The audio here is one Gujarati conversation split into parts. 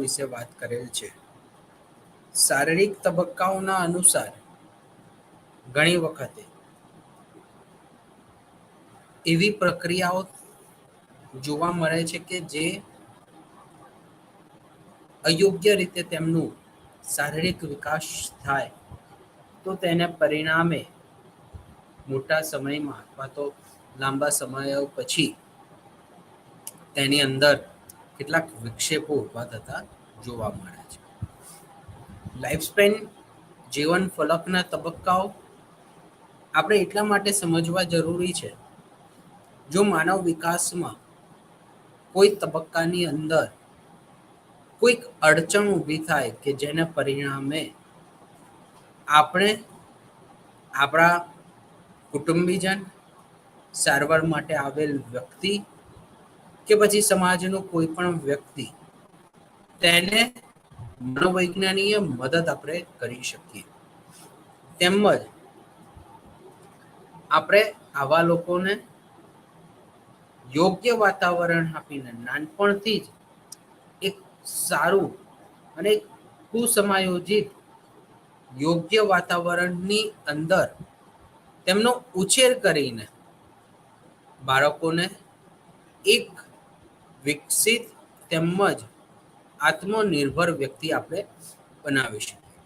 વિશે વાત કરેલ છે. શારીરિક તબક્કાઓના અનુસાર ઘણી વખતે એવી પ્રક્રિયાઓ જોવા મળે છે કે જે અયોગ્ય રીતે તેમનું શારીરિક વિકાસ થાય તો તેને પરિણામે મોટા સમયમાં અથવા તો લાંબા સમયો પછી તેની અંદર કેટલાક વિક્ષેપો ઊભા થતા જોવા મળે છે. લાઈફ સ્પેન જીવન ફલકના તબક્કાઓ આપણે એટલા માટે સમજવા જરૂરી છે. જો માનવ વિકાસમાં કોઈ તબક્કાની અંદર કોઈક અડચણ ઊભી થાય કે જેને પરિણામે આપણે આપણા કુટુંબીજન, સારવાર માટે આવેલ વ્યક્તિ કે પછી સમાજનો કોઈ પણ વ્યક્તિ તેને મનોવૈજ્ઞાનિક મદદ આપણે કરી શકીએ. તેમજ આપણે આવા લોકોને યોગ્ય વાતાવરણ આપીને નાનપણથી જ એક સારું અને કુસમાયોજિત યોગ્ય વાતાવરણની અંદર તેમનો ઉછેર કરીને બાળકોને એક વિકસિત તેમજ આત્મનિર્ભર વ્યક્તિ આપણે બનાવી શકીએ.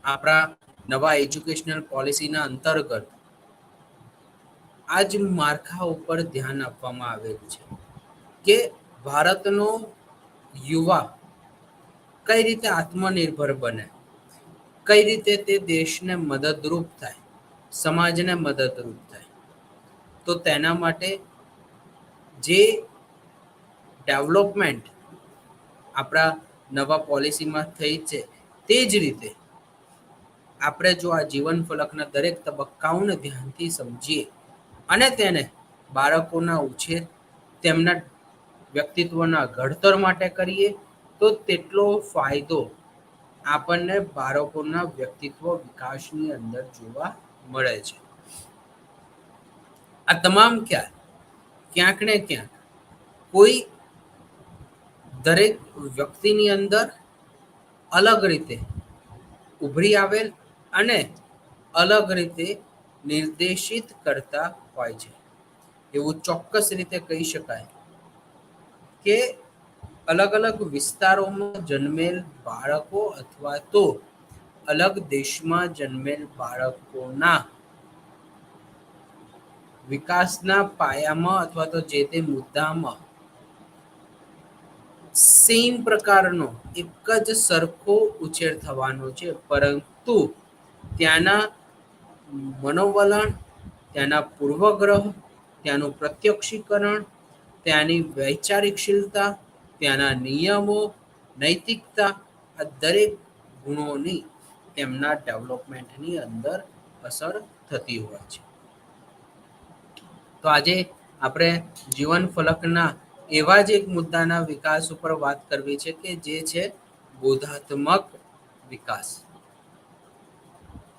આપણા નવા એજ્યુકેશનલ પોલિસીના અંતર્ગત આ જ માળખા ઉપર ધ્યાન આપવામાં આવેલ છે કે ભારતનો યુવા કઈ રીતે આત્મનિર્ભર બને, કઈ રીતે તે દેશને મદદરૂપ થાય, સમાજને મદદરૂપ થાય. તો તેના માટે જે ડેવલપમેન્ટ આપણા નવા પોલિસીમાં થઈ છે તે જ રીતે આપણે જો આ જીવન ફલકના દરેક તબક્કાઓને ધ્યાનથી સમજીએ અને તેને બાળકોના ઉછેર, તેમના વ્યક્તિત્વના ઘડતર માટે કરીએ તો તેટલો ફાયદો આપણને બાળકોના વ્યક્તિત્વ વિકાસની અંદર જોવા મળે છે. આ તમામ ખ્યાલ ક્યાંક ને ક્યાંક કોઈ દરેક વ્યક્તિની અંદર અલગ રીતે ઉભરી આવેલ અને અલગ રીતે નિર્દેશિત કરતા હોય છે. એવું ચોક્કસ રીતે કહી શકાય કે અલગ અલગ વિસ્તારોમાં જન્મેલ બાળકો અથવા તો અલગ દેશમાં જન્મેલ બાળકોના વિકાસના પાયામાં અથવા તો જે તે મુદ્દામાં સેમ પ્રકારનો એક જ સરખો ઉછેર થવાનો છે, પરંતુ ત્યાંના મનોવલણ, ત્યાંના પૂર્વગ્રહ, ત્યાંનું પ્રત્યક્ષીકરણ, ત્યાંની વૈચારિકશીલતા, ત્યાંના નિયમો, નૈતિકતા, આ દરેક ગુણોની તેમના ડેવલપમેન્ટની અંદર અસર થતી હોય છે. તો આજે આપણે જીવન ફલકના એવા જ એક મુદ્દાના વિકાસ ઉપર વાત કરવી છે કે જે છે બોધાત્મક વિકાસ.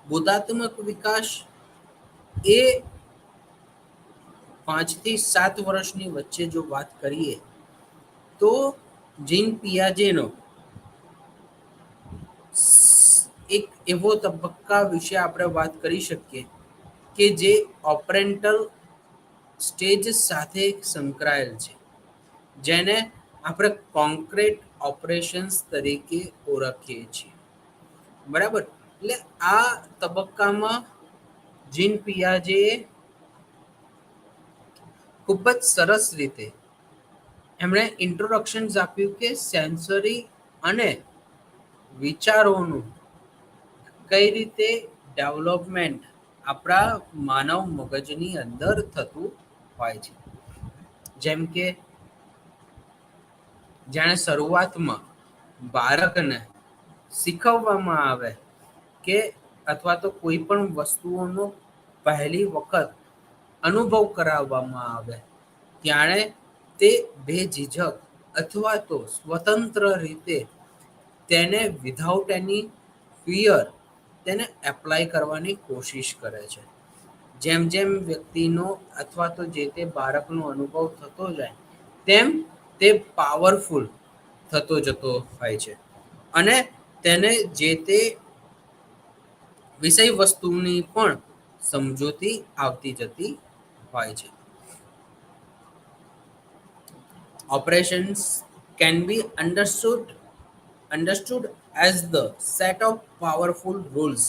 બોધાત્મક વિકાસ એ 5 થી 7 વર્ષની વચ્ચે જો વાત કરીએ તો જીન પિયાજેનો એક એવો તબક્કા વિશે આપણે વાત કરી શકીએ કે જે ઓપરેન્ટલ સ્ટેજ સાથે સંકળાયેલ છે, જેને આપણે કોન્ક્રીટ ઓપરેશન્સ તરીકે ઓળખીએ છીએ. બરાબર, એટલે આ તબક્કામાં જીન પિયાજે ખૂબ જ સરસ રીતે એમણે ઇન્ટ્રોડક્શન્સ આપ્યું કે સેન્સરી અને વિચારોનું કઈ રીતે ડેવલપમેન્ટ આપણા માનવ મગજની અંદર થતું હોય છે. જેમ કે જાણે શરૂઆતમાં બાળકને શીખવવામાં આવે કે અથવા તો કોઈ પણ વસ્તુઓનો પહેલી વખત અનુભવ કરાવવામાં આવે ત્યારે તે બેઝિઝક અથવા તો સ્વતંત્ર રીતે તેને વિધાઉટ એની ફિયર તેને એપ્લાય કરવાની કોશિશ કરે છે. જેમ જેમ વ્યક્તિનો અથવા તો જે તે બાળકનો અનુભવ થતો જાય તેમ તે પાવરફુલ થતો જતો હોય છે અને તેને જે તે વિષય વસ્તુની પણ સમજૂતી આવતી જતી હોય છે. Operations can be understood as the set of powerful rules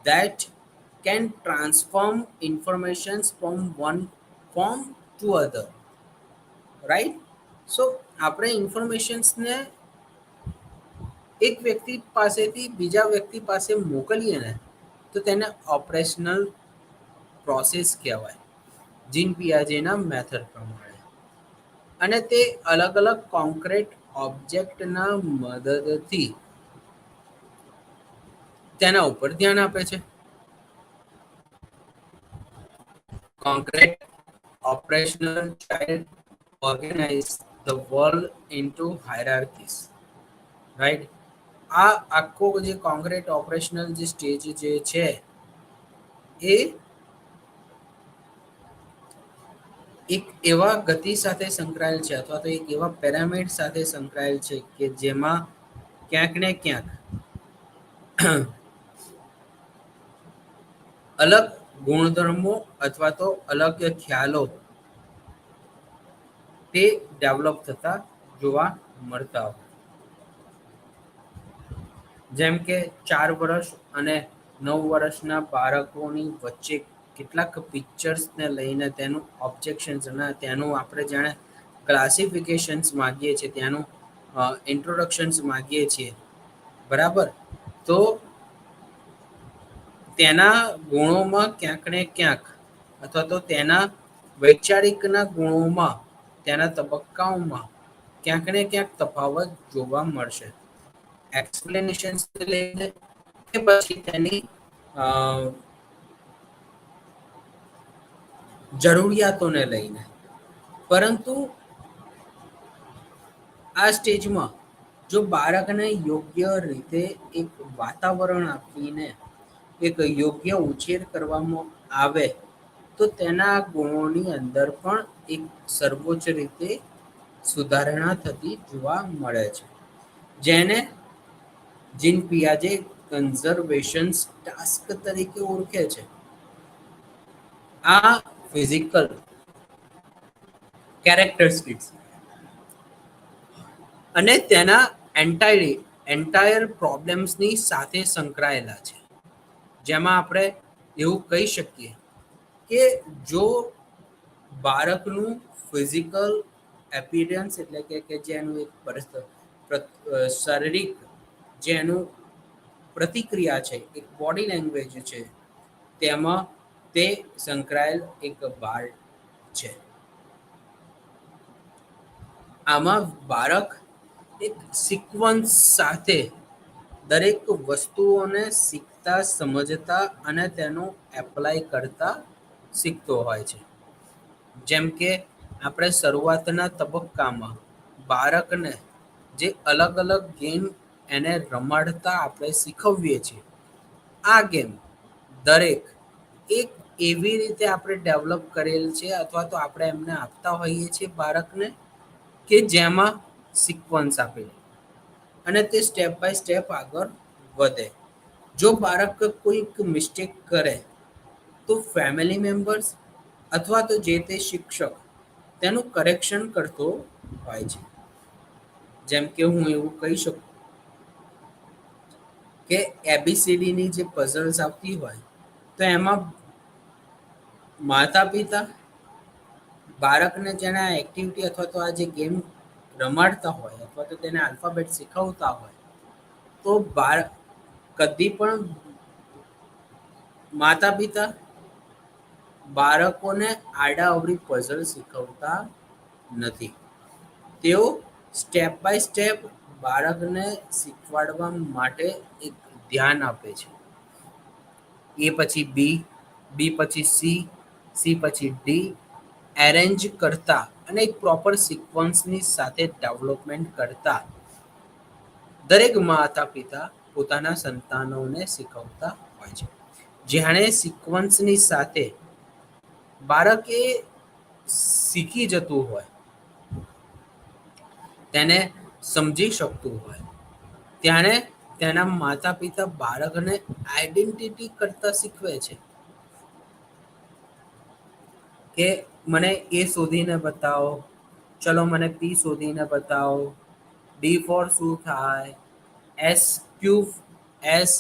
that can transform information from one form to other, right? So આપણે ઇન્ફોર્મેશન્સને એક વ્યક્તિ પાસેથી બીજા વ્યક્તિ પાસે મોકલીએ ને તો તેને ઓપરેશનલ પ્રોસેસ કહેવાય, જીન પિયાજેના મેથડ પ્રમાણે. અને તે અલગ અલગ કોન્ક્રીટ ઓબ્જેક્ટના મદદથી તેના ઉપર ધ્યાન આપે છે. Concrete operational child organize the world into hierarchies, right? આ આખો જે કોન્ક્રીટ ઓપરેશનલ જે સ્ટેજ જે છે એ એક એવા ગતિ સાથે સંકળાયેલ છે અથવા તો એક એવા પેરામિડ સાથે સંકળાયેલ છે કે જેમાં ક્યાંક ને ક્યાંક અલગ ગુણધર્મો અથવા તો અલગ ખ્યાલો તે ડેવલપ થતા જોવા મળતા હોય. જેમ કે 4 વર્ષ અને 9 વર્ષના બાળકોની વચ્ચે કેટલાક પિક્ચર્સને લઈને તેનું ઓબ્જેક્શન્સ અને તેનું આપણે જાણે ક્લાસિફિકેશન્સ માગીએ છીએ, ત્યાંનું ઇન્ટ્રોડક્શન્સ માગીએ છીએ, બરાબર? તો તેના ગુણોમાં ક્યાંક ને ક્યાંક અથવા તો તેના વૈચારિકના ગુણોમાં, તેના તબક્કાઓમાં ક્યાંક ને ક્યાંક તફાવત જોવા મળશે. એક્સપ્લેનેશન્સ લઈને કે પછી તેની જરૂરિયાતોને લઈને. પરંતુ આ સ્ટેજમાં જો બાળકને યોગ્ય રીતે એક વાતાવરણ આપીને એક યોગ્ય ઉછેર કરવામાં આવે તો તેના ગુણોની અંદર પણ એક સર્વોચ્ચ રીતે સુધારણા થતી જોવા મળે છે, જેને જીન પિયાજે કન્ઝર્વેશન ટાસ્ક તરીકે ઓળખે છે. આ ફિઝિકલ કેરેક્ટરિસ્ટિક્સ અને તેના એન્ટાયર પ્રોબ્લેમ્સની સાથે સંકળાયેલા છે, જેમાં આપણે એવું કહી શકીએ કે જો બાળકનું ફિઝિકલ એપિયરન્સ એટલે કે જેનું એક શારીરિક જેનું પ્રતિક્રિયા છે, એક બોડી લેંગ્વેજ છે, તેમાં તે સંકળાયેલ એક ભાગ છે. આમાં બાળક એક સિક્વન્સ સાથે દરેક વસ્તુઓને શીખતા, સમજતા અને તેનું એપ્લાય કરતા શીખતો હોય છે. જેમ કે આપણે શરૂઆતના તબક્કામાં બાળકને જે અલગ અલગ ગેમ એને રમાડતા આપણે શીખવીએ છીએ, આ ગેમ દરેક એક એવી રીતે આપણે ડેવલપ કરેલ છે અથવા તો આપણે એમને આપતા હોઈએ છીએ બાળકને કે જેમાં સિક્વન્સ આપેલી અને તે સ્ટેપ બાય સ્ટેપ આગળ વધે. જો બાળક કોઈક મિસ્ટેક કરે તો ફેમિલી મેમ્બર્સ અથવા તો જે તે શિક્ષક તેનું કરેક્શન કરતો હોય છે. જેમ કે હું એવું કહી શકું કે એબીસીડીની જે પઝલ્સ આવતી હોય તો એમાં માતા પિતા બાળકને જેને આ એક્ટિવિટી અથવા તો આ જે ગેમ રમાડતા હોય અથવા તો તેને આલ્ફાબેટ શીખવતા હોય તો કદી પણ માતા પિતા બાળકોને આડાઅવળી પઝલ શીખવતા નથી. તેઓ સ્ટેપ બાય સ્ટેપ બાળકને શીખવાડવા માટે એક ધ્યાન આપે છે. એ પછી બી, બી પછી સી, સી પછી ડી એરેન્જ કરતા અને એક પ્રોપર સિક્વન્સની સાથે ડેવલપમેન્ટ કરતા દરેક માતા પિતા પોતાના સંતાનોને શીખવતા હોય છે. જેણે સિક્વન્સની સાથે બાળકે શીખી જતું હોય તેને સમજી શકતું હોય, ત્યારે તેના માતા પિતા બાળકને આઈડેન્ટિટી કરતા શીખવે છે કે મને એ શોધીને બતાવો, ચલો મને પી શોધીને બતાવો, ડી ફોર શું થાય, S Q S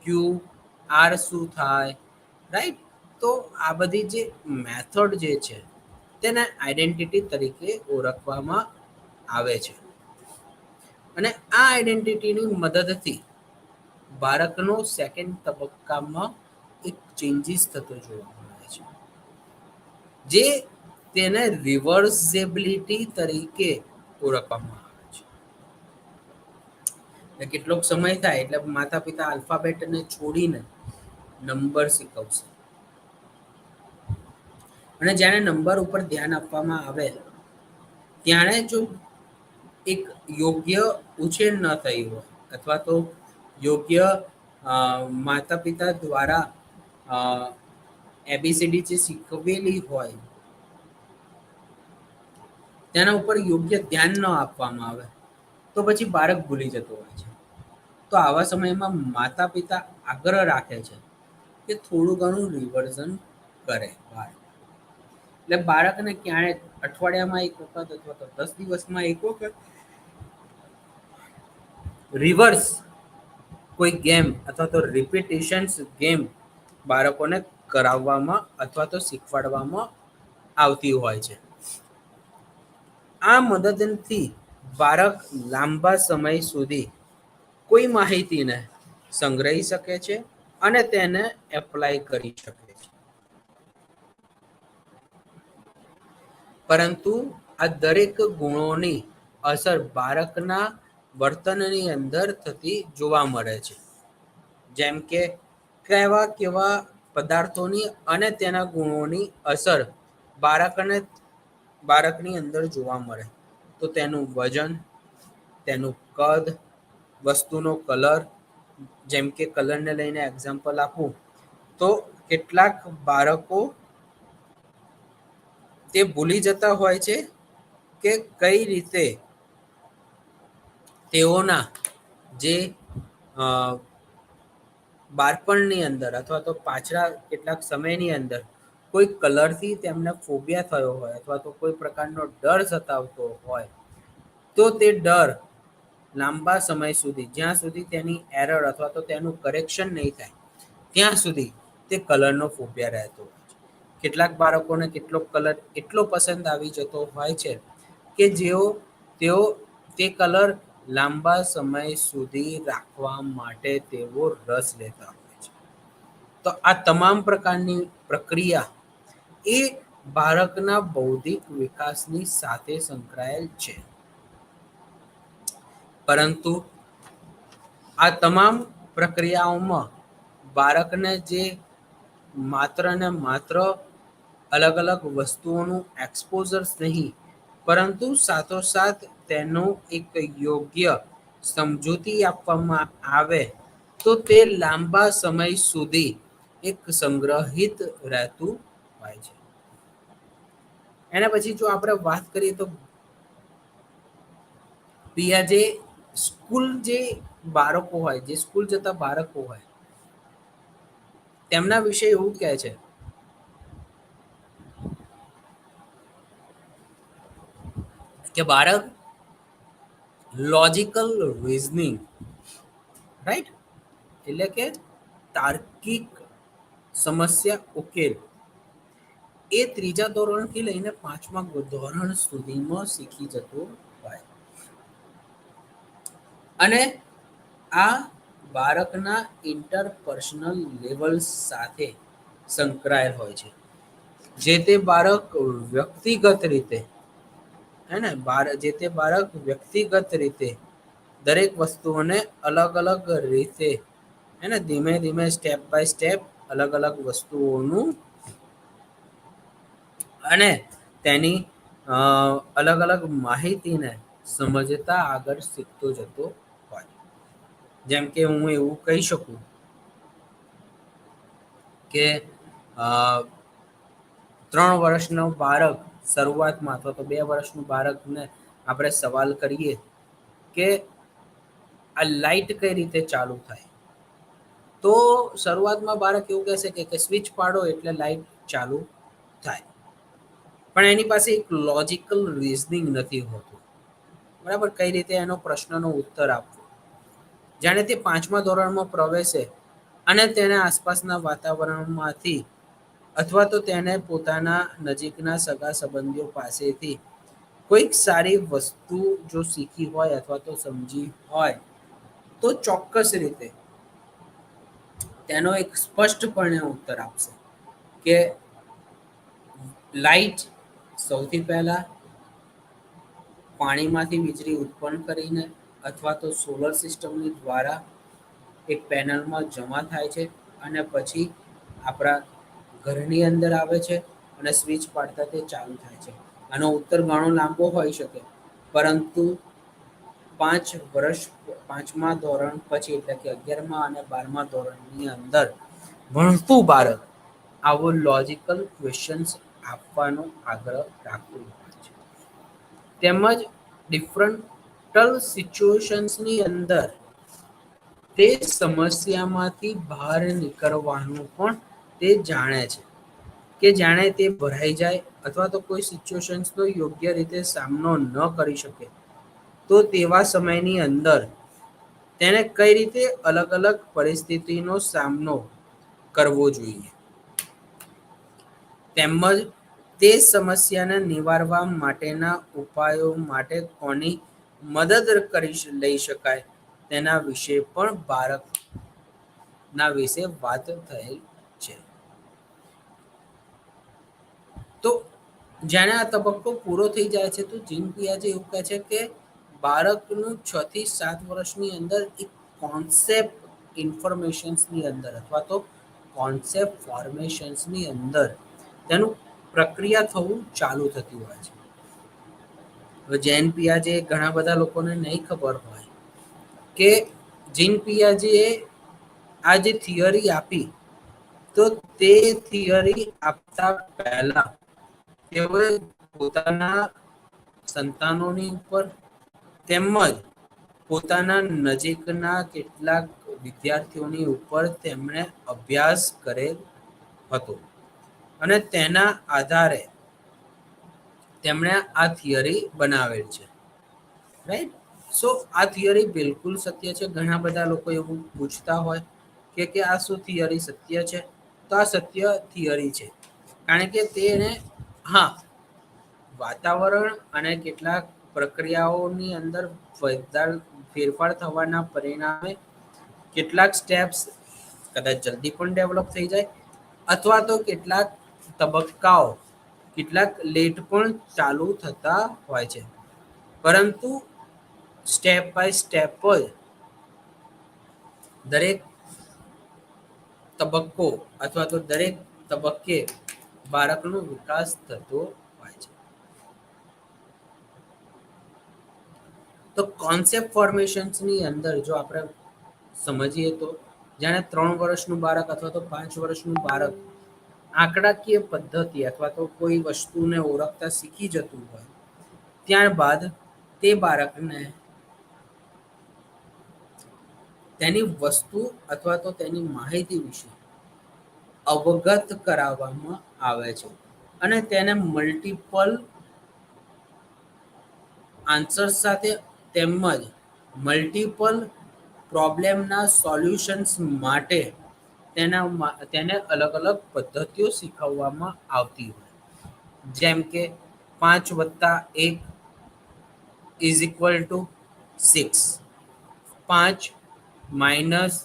Q R શું થાય, રાઈટ. તો આ બધી જે મેથડ જે છે તેને આઈડેન્ટિટી તરીકે ઓળખવામાં આવે છે, અને આ આઈડેન્ટિટીની મદદથી બાળકનો સેકન્ડ તબક્કામાં એક ચેન્જીસ થતો જોવા મળે છે, જે તેને રિવર્સેબિલિટી તરીકે ઓળખવામાં આવે છે. એટલે કેટલોક સમય થાય એટલે માતા પિતા આલ્ફાબેટને છોડીને નંબર શીખવશે, અને જ્યારે નંબર ઉપર ધ્યાન આપવામાં આવે ત્યારે જો એક યોગ્ય ઉછેર ન થઈ હોય અથવા તો યોગ્ય માતા પિતા દ્વારા એબીસીડી જે શીખવેલી હોય તેના ઉપર યોગ્ય ધ્યાન ન આપવામાં આવે તો પછી બાળક ભૂલી જતું હોય છે. તો આવા સમયમાં માતા પિતા આગ્રહ રાખે છે કે થોડું ઘણું રિવર્ઝન કરે બાળક. એટલે બાળકને ક્યારે અઠવાડિયામાં એક વખત અથવા તો 10 દિવસમાં એક વખત રિવર્સ કોઈ ગેમ અથવા તો રિપીટેશન્સ ગેમ બાળકોને કરાવવામાં અથવા તો શીખવાડવામાં આવતી હોય છે. આ મદદથી બાળક લાંબા સમય સુધી કોઈ માહિતીને સંગ્રહી શકે છે અને તેને એપ્લાય કરી શકે છે. પરંતુ આ દરેક ગુણોની અસર બાળકના વર્તનની અંદર થતી જોવા મળે છે. જેમ કે કેવા કેવા પદાર્થોની અને તેના ગુણોની અસર બાળકને બાળકની અંદર જોવા મળે, તો તેનું વજન, તેનું કદ, વસ્તુનો કલર. જેમ કે કલરને લઈને એક્ઝામ્પલ આપું તો કેટલાક બાળકો તે ભૂલી જતા હોય છે કે કઈ રીતે તેઓના જે બાળપણની અંદર અથવા તો પાછલા કેટલાક સમયની અંદર કોઈ કલરથી તેમને ફોબિયા થયો હોય અથવા તો કોઈ પ્રકારનો ડર સતાવતો હોય, તો તે ડર લાંબા સમય સુધી જ્યાં સુધી તેની એરર અથવા તો તેનું કરેક્શન નહીં થાય ત્યાં સુધી તે કલરનો ફોબિયા રહેતો હોય છે. કેટલાક બાળકોને કેટલોક કલર એટલો પસંદ આવી જતો હોય છે કે તેઓ તે કલર લાંબા સમય સુધી રાખવા માટે તેઓ રસ લેતા હોય છે. તો આ તમામ પ્રકારની પ્રક્રિયા એ બાળકના બૌદ્ધિક વિકાસની સાથે સંકળાયેલ છે. પરંતુ આ તમામ પ્રક્રિયાઓમાં બાળકને જે માત્ર ને માત્ર અલગ અલગ વસ્તુઓનું એક્સપોઝર્સ નહીં, પરંતુ સાથોસાથ તેનું એક યોગ્ય સમજૂતી આપવામાં આવે તો તે લાંબા સમય સુધી એક સંગ્રહિત રહેતું હોય છે. એના પછી જો આપણે વાત કરીએ તો પિયા જે સ્કૂલ જે બાળકો હોય, જે સ્કૂલ જતા બાળકો હોય તેમના વિશે એવું કહે છે કે બાળક લોજિકલ રીઝનિંગ, રાઈટ, એટલે કે તાર્કિક સમસ્યા ઉકેલ એ ત્રીજા ધોરણથી લઈને 5મા ધોરણ સુધીમાં શીખી જતું હોય. અને આ બાળકના ઇન્ટરપર્સનલ લેવલ્સ સાથે સંકળાયેલ હોય છે. જે તે બાળક વ્યક્તિગત રીતે હે ને જે તે બાળક વ્યક્તિગત રીતે દરેક વસ્તુઓને અલગ અલગ રીતે એને ધીમે ધીમે સ્ટેપ બાય સ્ટેપ અલગ અલગ વસ્તુઓનું અને તેની અલગ અલગ માહિતીને સમજતા આગળ શીખતો જતો હોય. જેમ કે હું એવું કહી શકું કે 3 વર્ષનો બાળક શરૂઆતમાં અથવા તો 2 વર્ષનું બાળકને આપણે સવાલ કરીએ કે આ લાઇટ કઈ રીતે ચાલુ થાય. તો શરૂઆતમાં બાળક એવું કહેશે કે સ્વિચ પાડો એટલે લાઇટ ચાલુ થાય. પણ એની પાસે એક લોજિકલ રીઝનિંગ નથી હોતું. બરાબર, કઈ રીતે એનો પ્રશ્નનો ઉત્તર આપવો. જાણે તે 5મા ધોરણમાં પ્રવેશે અને તેને આસપાસના વાતાવરણમાંથી અથવા તો તેને પોતાના નજીકના સગા સંબંધીઓ પાસેથી કોઈક સારી વસ્તુ જો શીખી હોય અથવા તો સમજી હોય તો ચોક્કસ રીતે તેનો એક સ્પષ્ટપણે ઉત્તર આપશે કે લાઈટ સૌથી પહેલા પાણીમાંથી વીજળી ઉત્પન્ન કરીને અથવા તો સોલર સિસ્ટમની દ્વારા એક પેનલમાં જમા થાય છે અને પછી આપણા ઘરની અંદર આવે છે અને સ્વિચ પાડતા તે ચાલુ થાય છે. આનો ઉત્તર ઘણો લાંબો હોઈ શકે, પરંતુ 5 વર્ષ 5મા ધોરણ પછી એટલે કે 11મા અને 12મા ધોરણની અંદર ભણતું બાળક આવો લોજિકલ ક્વેશ્ચન્સ આપવાનો આગ્રહ રાખતું હોય છે. તેમજ ડિફરન્ટલ સિચ્યુએશન્સની અંદર તે સમસ્યામાંથી બહાર નીકળવાનું પણ તે જાણે છે, કે જાણે તે ભરાઈ જાય અથવા તો કોઈ સિચ્યુએશન્સનો યોગ્ય રીતે સામનો ન કરી શકે તો તેવા સમયની અંદર તેને કઈ રીતે અલગ અલગ પરિસ્થિતિનો સામનો કરવો જોઈએ, તેમજ તે સમસ્યાને નિવારવા માટેના ઉપાયો માટે કોની મદદ લઈ શકાય તેના વિશે પણ બાળકના વિશે વાત થયેલ છે. તો જાણે આ તબક્કો પૂરો થઈ જાય છે તો જીન પિયાજે એવું કહે છે કે બાળકનું 6 થી 7 વર્ષની અંદર એક કોન્સેપ્ટ ઇન્ફોર્મેશન્સની અંદર અથવા તો કોન્સેપ્ટ ફોર્મેશન્સની અંદર તેનું પ્રક્રિયા થવું ચાલુ થતી હોય છે. હવે જેન પિયાજે ઘણા બધા લોકોને નહીં ખબર હોય કે જીન પિયાજે આ જે થિયરી આપી તો તે થિયરી આપતા પહેલા તેઓએ પોતાના સંતાનોની ઉપર તેમજ પોતાના નજીકના કેટલાક વિદ્યાર્થીઓની ઉપર તેમણે અભ્યાસ કરેલ હતો અને તેના આધારે તેમણે આ થિયરી બનાવેલ છે. રાઈટ. સો આ થિયરી બિલકુલ સત્ય છે. ઘણા બધા લોકો એવું પૂછતા હોય કે આ શું થિયરી સત્ય છે? તો આ સત્ય થિયરી છે, કારણ કે તેને હા વાતાવરણ અને કેટલાક પ્રક્રિયાઓની અંદર ફેરફાર થવાના પરિણામે કેટલાક સ્ટેપ્સ કદાચ જલ્દી પણ ડેવલપ થઈ જાય અથવા તો કેટલાક તબક્કાઓ કેટલાક લેટ પણ ચાલુ થતા હોય છે, પરંતુ સ્ટેપ બાય સ્ટેપ જ દરેક તબક્કો અથવા તો દરેક તબક્કે બાળકનો વિકાસ થતો હોય છે. તો કોન્સેપ્ટ ફોર્મેશન્સની અંદર જો આપણે સમજીએ તો જાણે 3 વર્ષનું બાળક અથવા તો 5 વર્ષનું બાળક આંકડાકીય પદ્ધતિ અથવા તો કોઈ વસ્તુને ઓળખતા શીખી જતું હોય, ત્યારબાદ તે બાળકને તેની વસ્તુ અથવા તો તેની માહિતી વિશે અવગત કરાવવામાં આવે છે અને તેને મલ્ટિપલ આન્સર્સ સાથે તેમજ મલ્ટિપલ પ્રોબ્લેમના સોલ્યુશન્સ માટે તેને અલગ અલગ પદ્ધતિઓ શીખવવામાં આવતી હોય, જેમ કે 5+1 = 6, 5 માઇનસ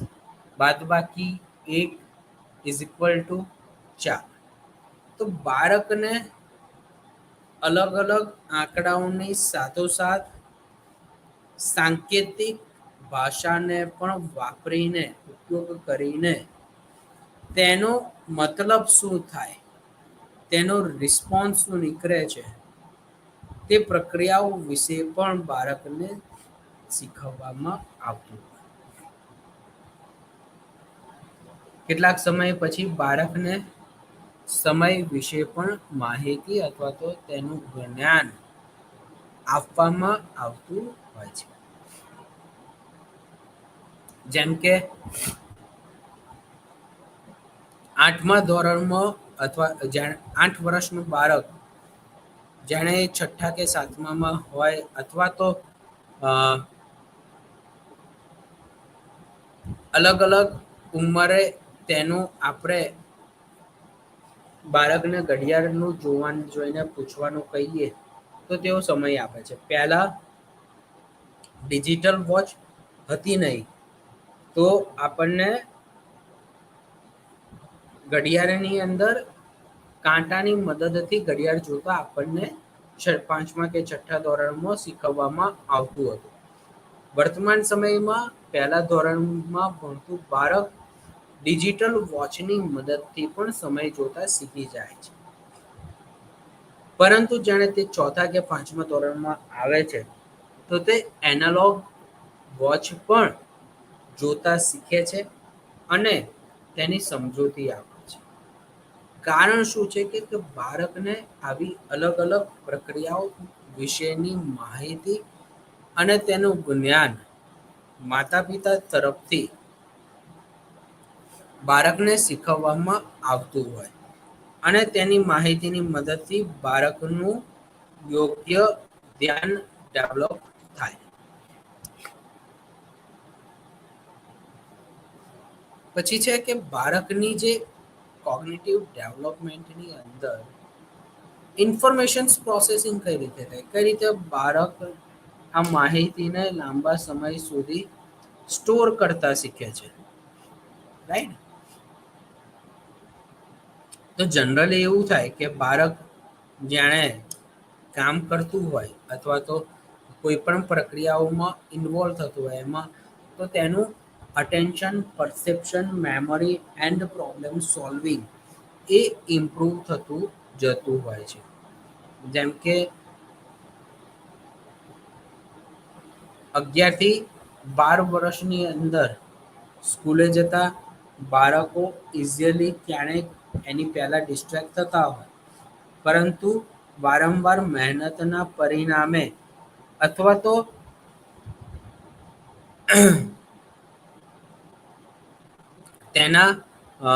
બાદબાકી 1 = 4. તો બાળકને અલગ અલગ આંકડાઓની સાથોસાથ સાંકેતિક ભાષાને પણ વાપરીને ઉપયોગ કરીને તેનો મતલબ શું થાય, તેનો રિસ્પોન્સ શું નીકળે છે, તે પ્રક્રિયાઓ વિશે પણ બાળકને શીખવવામાં આવતું હોય. કેટલાક સમય પછી બાળકને સમય વિશે પણ માહિતી અથવા તો તેનું જ્ઞાન આપવામાં આવતું હોય છે. જેમ કે 8મા ધોરણમાં અથવા 8 વર્ષનું બાળક જાણે 6ઠ્ઠા કે 7મામાં હોય અથવા તો અ, અલગ અલગ ઉંમરે તેનું આપણે બાળકને ઘડિયાળનું જોવાનું જોઈને પૂછવાનું કહીએ તો તેઓ સમય આપે છે. પહેલા ડિજિટલ વોચ હતી નહીં, તો આપણને ઘડિયાળની અંદર કાંટાની મદદથી ઘડિયાળ જોતા આપણને 5મા કે 6ઠ્ઠા ધોરણમાં શીખવવામાં આવતું હતું. વર્તમાન સમયમાં પહેલા ધોરણમાં ભણતું બાળક ડિજિટલ વોચની મદદથી પણ સમય જોતા શીખી જાય છે. પરંતુ જાણે તે 4થા કે 5મા ધોરણમાં આવે છે તો તે એનાલોગ વોચ પણ જોતા શીખે છે અને તેની સમજૂતી આપે છે. કારણ શું છે કે બાળકને આવી અલગ અલગ પ્રક્રિયાઓ વિશેની માહિતી અને તેનું જ્ઞાન માતા પિતા તરફથી બાળકને શીખવવામાં આવતું હોય અને તેની માહિતીની મદદથી બાળકનું યોગ્ય ધ્યાન ડેવલપ થાય. પછી છે કે બાળકની જે કોગ્નિટિવ ડેવલપમેન્ટની અંદર ઇન્ફોર્મેશન પ્રોસેસિંગ કઈ રીતે થાય, કઈ રીતે બાળક આ માહિતીને લાંબા સમય સુધી સ્ટોર કરતા શીખે છે, રાઈટ? તો જનરલી એવું થાય કે બાળક જાણે કામ કરતું હોય અથવા તો કોઈ પણ પ્રક્રિયાઓમાં ઇન્વોલ્વ થતું હોય એમાં, તો તેનું attention, perception, memory and problem solving A improve થતું જતું હોય છે. જેમ કે 11 થી 12 વર્ષની અંદર સ્કૂલે જતા બાળકો ઇઝીલી ક્યારેક એની પહેલા ડિસ્ટ્રેક્ટ થતા હોય, પરંતુ વારંવાર મહેનતના પરિણામે અથવા તો તેના અ,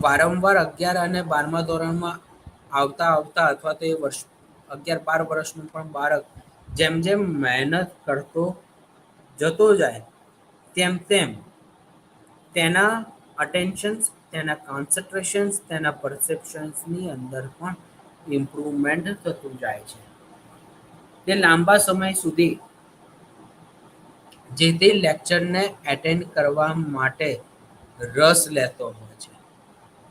વારંવાર 11 અને 12મા ધોરણમાં આવતા આવતા અથવા તો એ 11-12 વર્ષનું પણ બાળક જેમ જેમ મહેનત કરતો જતો જાય તેમ તેમ તેના અટેન્શન્સ, તેના કોન્સન્ટ્રેશન્સ, તેના પરસેપ્શન્સની અંદર પણ ઇમ્પ્રુવમેન્ટ થતું જાય છે. તે લાંબા સમય સુધી જે તે લેક્ચરને એટેન્ડ કરવા માટે રસ લેતો હોય છે.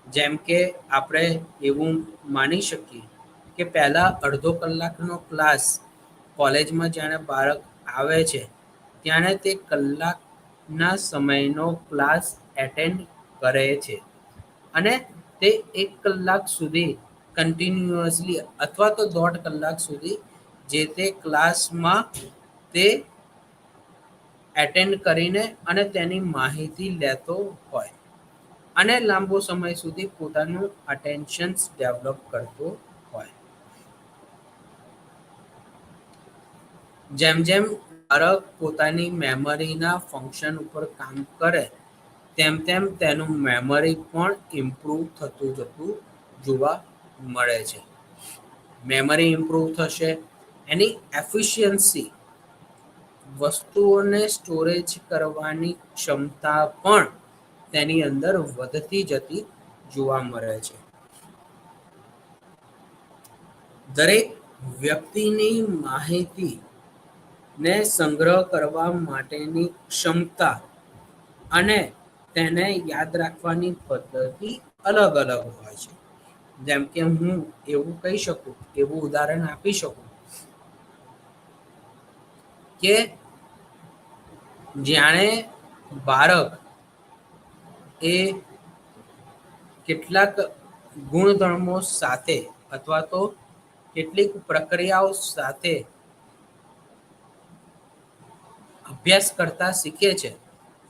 જેમ કે આપણે એવું માની શકીએ કે પહેલા અડધો કલાકનો ક્લાસ કોલેજમાં જાણે બાળક આવે છે ત્યારે તે કલાકના સમયનો ક્લાસ એટેન્ડ કરે છે અને તે 1 કલાક સુધી કન્ટિન્યુઅસલી અથવા તો 1.5 કલાક સુધી જે તે ક્લાસમાં તે એટેન્ડ કરીને અને તેની માહિતી લેતો હોય અને લાંબો સમય સુધી પોતાનું અટેન્શન્સ ડેવલપ કરતો હોય. જેમ જેમ બાળક પોતાની મેમરીના ફંક્શન ઉપર કામ કરે તેમ તેમ તેનું મેમરી પણ ઇમ્પ્રૂવ થતું જતું જોવા મળે છે. મેમરી ઇમ્પ્રૂવ થશે, એની એફિશિયન્સી, વસ્તુઓને સ્ટોરેજ કરવાની ક્ષમતા પણ તેની અંદર વધતી જતી જોવા મળે છે. દરેક વ્યક્તિની માહિતી ને સંગ્રહ કરવા માટેની ક્ષમતા અને તેને યાદ રાખવાની પદ્ધતિ અલગ અલગ હોય છે. જેમ કે હું એવું કહી શકું, એવું ઉદાહરણ આપી શકું કે જાણે બાળક એ કેટલાક ગુણધર્મો સાથે અથવા તો કેટલીક પ્રક્રિયાઓ સાથે અભ્યાસ કરતા શીખે છે,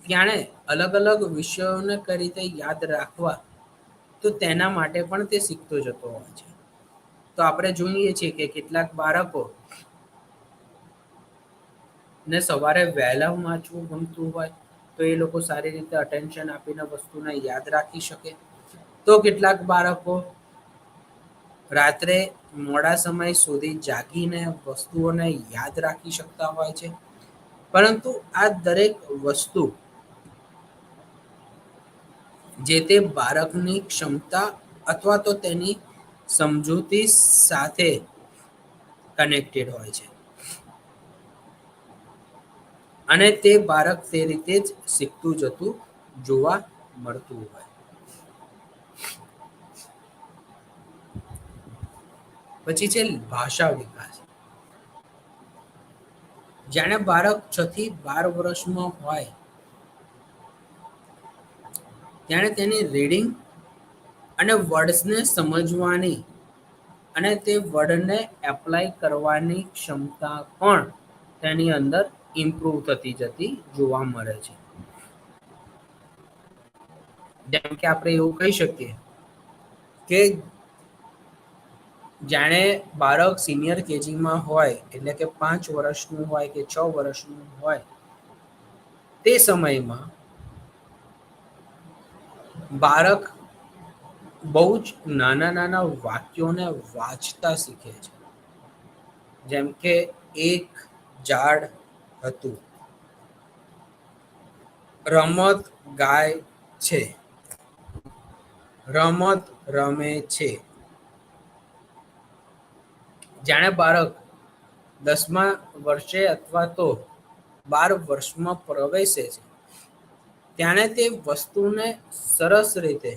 ત્યારે અલગ અલગ વિષયોને કઈ રીતે યાદ રાખવા, તો તેના માટે પણ તે શીખતો જતો હોય છે. તો આપણે જોઈએ છીએ કે કેટલાક બાળકો ને સવારે વહેલા વાંચવું ગમતું હોય, તો એ લોકો સારી રીતે અટેન્શન આપીને વસ્તુને યાદ રાખી શકે. તો કેટલાક બાળકો રાત્રે મોડા સમય સુધી જાગીને વસ્તુઓને યાદ રાખી શકતા હોય છે. પરંતુ આ દરેક વસ્તુ જે તે બાળકની ક્ષમતા અથવા તો તેની સમજૂતી સાથે કનેક્ટેડ હોય છે. અને તે બાળક તે રીતે જ શીખતું જતું જોવા મળતું હોય. પછી છે ભાષા વિકાસ. જાણે બાળક 6 થી 12 વર્ષમાં હોય ત્યારે તેની રીડિંગ અને વર્ડ્સને સમજવાની અને તે વર્ડને એપ્લાય કરવાની ક્ષમતા પણ તેની અંદર ઇમ્પ્રુવ થતી જતી જોવા મળે છે. જેમ કે આપણે એવું કહી શકીએ કે જાણે બાળક સિનિયર કેજીમાં હોય એટલે કે 5 વર્ષનું હોય કે 6 વર્ષનું હોય તે સમયમાં બાળક બહુ જ નાના નાના વાક્યોને વાંચતા શીખે છે. જેમ કે એક ઝાડ હતું, રમત ગાય છે, રમત રમે છે. જાણે બાળક 10મા વર્ષે અથવા તો 12 વર્ષમાં પ્રવેશે છે ત્યારે તે વસ્તુને સરસ રીતે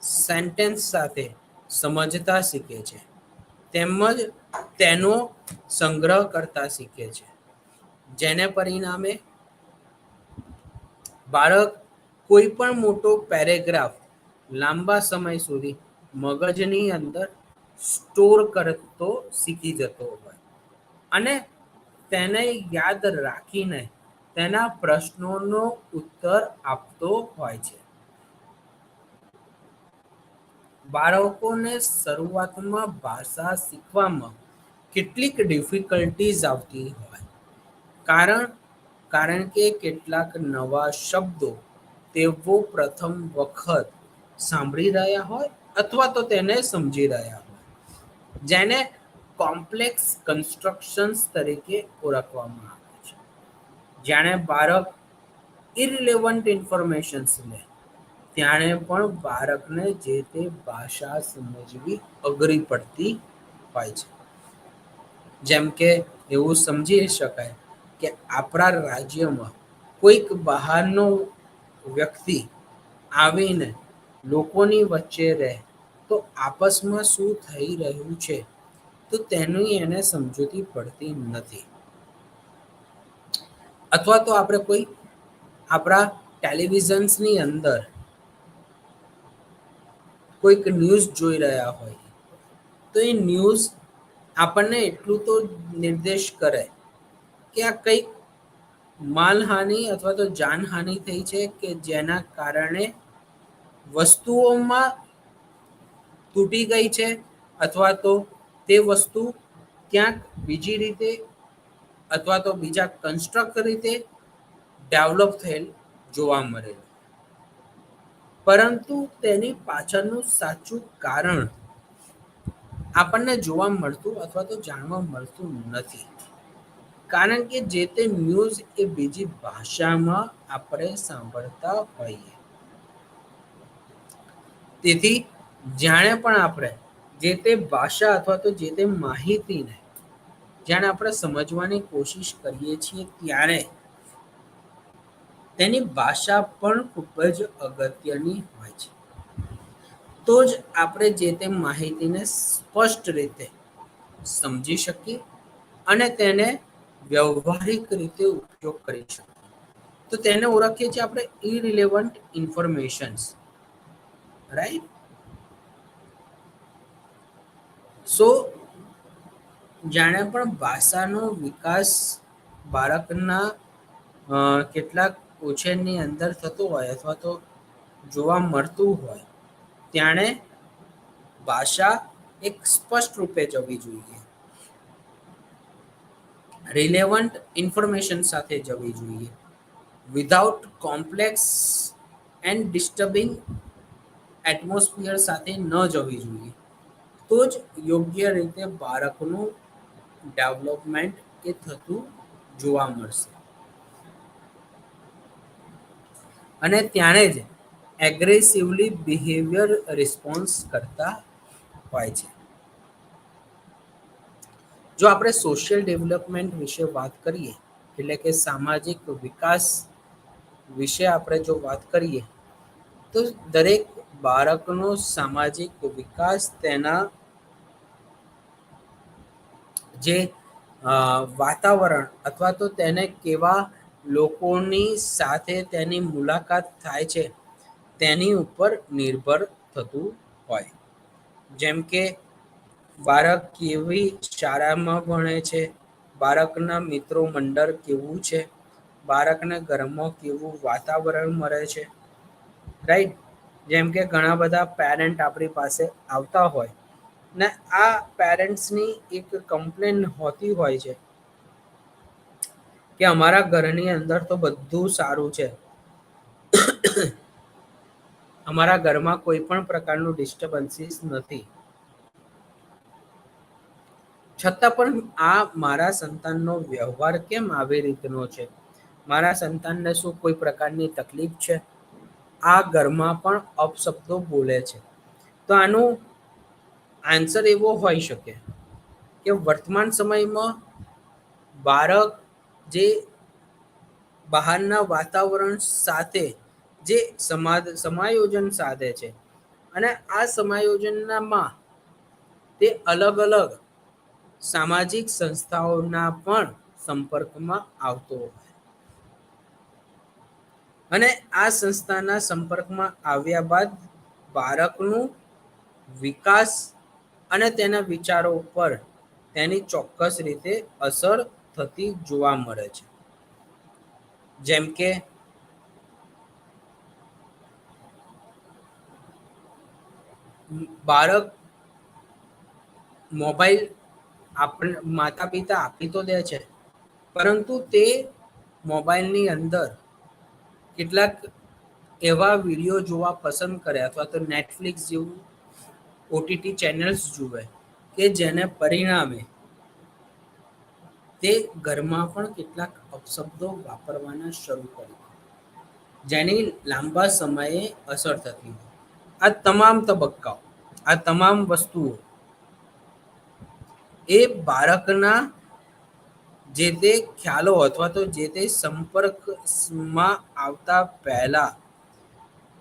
સેન્ટેન્સ સાથે સમજતા શીખે છે તેમજ તેનો સંગ્રહ કરતા શીખે છે. જેને પરિણામે બાળક કોઈ પણ મોટો પેરેગ્રાફ લાંબા સમય સુધી મગજની અંદર સ્ટોર કરતો શીખી જતો હોય અને તેને યાદ રાખીને તેના પ્રશ્નોનો ઉત્તર આપતો હોય છે. બાળકોને શરૂઆતમાં ભાષા શીખવામાં કેટલીક ડિફિકલ્ટીઝ આવતી હોય કારણ કે કેટલાક નવા શબ્દો તેઓ પ્રથમ વખત સાંભળી રહ્યા હોય અથવા તો તેને સમજી રહ્યા હોય જેને કોમ્પ્લેક્સ કન્સ્ટ્રક્શન્સ તરીકે ઓળખવામાં આવે છે. જાણે બાળક ઇરિલેવન્ટ ઇન્ફોર્મેશન્સ લે ત્યારે પણ બાળકને જે તે ભાષા સમજવી અઘરી પડતી હોય છે. જેમ કે એવું સમજી શકાય કે આપણા રાજ્યમાં કોઈક બહારનો વ્યક્તિ આવીને લોકોની વચ્ચે રહે તો આપસમાં શું થઈ રહ્યું છે તો તેની એને સમજૂતી પડતી નથી. અથવા તો આપણે કોઈ આપણા ટેલિવિઝન્સની અંદર કોઈક ન્યૂઝ જોઈ રહ્યા હોય તો એ ન્યૂઝ આપણને એટલું તો નિર્દેશ કરે કે આ કંઈક માલહાનિ અથવા તો જાનહાનિ થઈ છે કે જેના કારણે વસ્તુઓમાં તૂટી ગઈ છે અથવા તો તે વસ્તુ ક્યાંક બીજી રીતે અથવા તો બીજા કન્સ્ટ્રક્ટ રીતે ડેવલપ થયેલ જોવા મળેલ. પરંતુ તેની પાછળનું સાચું કારણ આપણને જોવા મળતું અથવા તો જાણવા મળતું નથી. કારણ કે જે તે ન્યૂઝ એ બીજી ભાષામાં આપણે સાંભળતા હોઈએ. તેથી જાણે પણ આપણે જે તે ભાષા અથવા તો જે તે માહિતીને જાણે આપણે સમજવાની કોશિશ કરીએ છીએ ત્યારે તેની ભાષા પણ ખૂબ જ અગત્યની હોય છે. તો જ આપણે જે તે માહિતીને સ્પષ્ટ રીતે સમજી શકીએ અને તેને વ્યવહારિક રીતે ઉપયોગ કરી શકીએ. તો તેને ઓળખીએ છીએ આપણે ઇરિલેવન્ટ ઇન્ફોર્મેશન્સ. રાઈટ. સો જાણે પણ ભાષાનો વિકાસ બાળકના કેટલાક ઉછેરની અંદર થતો હોય અથવા તો જોવા મળતું હોય ત્યારે ભાષા એક સ્પષ્ટ રૂપે જવી જોઈએ. રિલેવન્ટ ઇન્ફોર્મેશન સાથે જવી જોઈએ. Without complex and disturbing atmosphere સાથે ન જવી જોઈએ. તો જ યોગ્ય રીતે બાળકનું ડેવલપમેન્ટ એ થતું જોવા મળશે. અને ત્યારે જ એગ્રેસિવલી બિહેવિયર રિસ્પોન્સ કરતા હોય છે. જો આપણે સોશિયલ ડેવલપમેન્ટ વિશે વાત કરીએ, એટલે કે સામાજિક વિકાસ વિશે આપણે જો વાત કરીએ, તો દરેક બાળકનો સામાજિક વિકાસ તેના જે વાતાવરણ અથવા તો તેને કેવા લોકોની સાથે તેની મુલાકાત થાય છે તેની ઉપર નિર્ભર થતું હોય. જેમ કે બાળક કેવી શાળામાં ભણે છે, બાળકના મિત્રો મંડળ કેવું છે, બાળકને ઘરમાં કેવું વાતાવરણ મળે છે, રાઈટ. જેમ કે ઘણા બધા પેરેન્ટ આપણી પાસે આવતા હોય ને આ પેરેન્ટ્સની એક કમ્પ્લેન હોતી હોય છે કે અમારા ઘરની અંદર તો બધું સારું છે, અમારા ઘરમાં કોઈ પણ પ્રકારનું ડિસ્ટર્બન્સીસ નથી, છતાં પણ આ મારા સંતાનનો વ્યવહાર કેમ આવી રીતનો છે, મારા સંતાનને શું કોઈ પ્રકારની તકલીફ છે, આ ઘરમાં પણ અપશબ્દો બોલે છે. તો આનું આન્સર એવો હોઈ શકે કે વર્તમાન સમયમાં બાળક જે બહારના વાતાવરણ સાથે જે સમાયોજન સાધે છે અને આ સમાયોજનમાં તે અલગ અલગ સામાજિક સંસ્થાઓના પણ સંપર્કમાં આવતો હોય અને આ સંસ્થાના સંપર્કમાં આવ્યા બાદ બાળકનું વિકાસ અને તેના વિચારો પર તેની ચોક્કસ રીતે અસર થતી જોવા મળે છે. જેમ કે બાળક મોબાઈલ માતા પિતા આપી તો દે છે, પરંતુ તે મોબાઈલની અંદર કેટલાક એવા વિડીયો જોવા પસંદ કરે અથવા તો નેટફ્લિક્સ જેવું ઓટીટી ચેનલ્સ જુએ કે જેને પરિણામે તે ઘરમાં પણ કેટલાક અપશબ્દો વાપરવાના શરૂ કરી, જેની લાંબા સમયે અસર થતી હોય. આ તમામ તબક્કાઓ, આ તમામ વસ્તુઓ એ બાળકના જે તે ખ્યાલો અથવા તો જે તે સંપર્કમાં આવતા પહેલા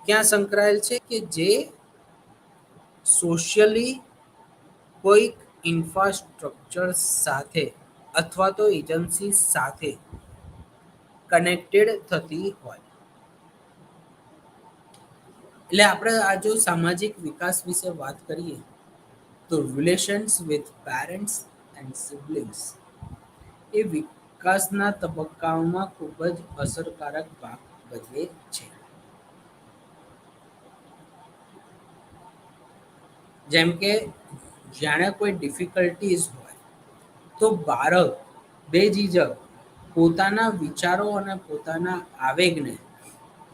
ક્યાં સંકળાયેલ છે કે જે સોશિયલી કોઈક ઇન્ફ્રાસ્ટ્રક્ચર સાથે અથવા તો એજન્સી સાથે કનેક્ટેડ થતી હોય. એટલે આપણે આ જો સામાજિક વિકાસ વિશે વાત કરીએ તો relations with parents and siblings એ વિકાસના તબક્કાઓમાં ખૂબ જ અસરકારક ભાગ ભજવે છે. જેમ કે જાણે કોઈ ડિફિકલ્ટીઝ હોય તો બાળક બેઝિઝક પોતાના વિચારો અને પોતાના આવેગને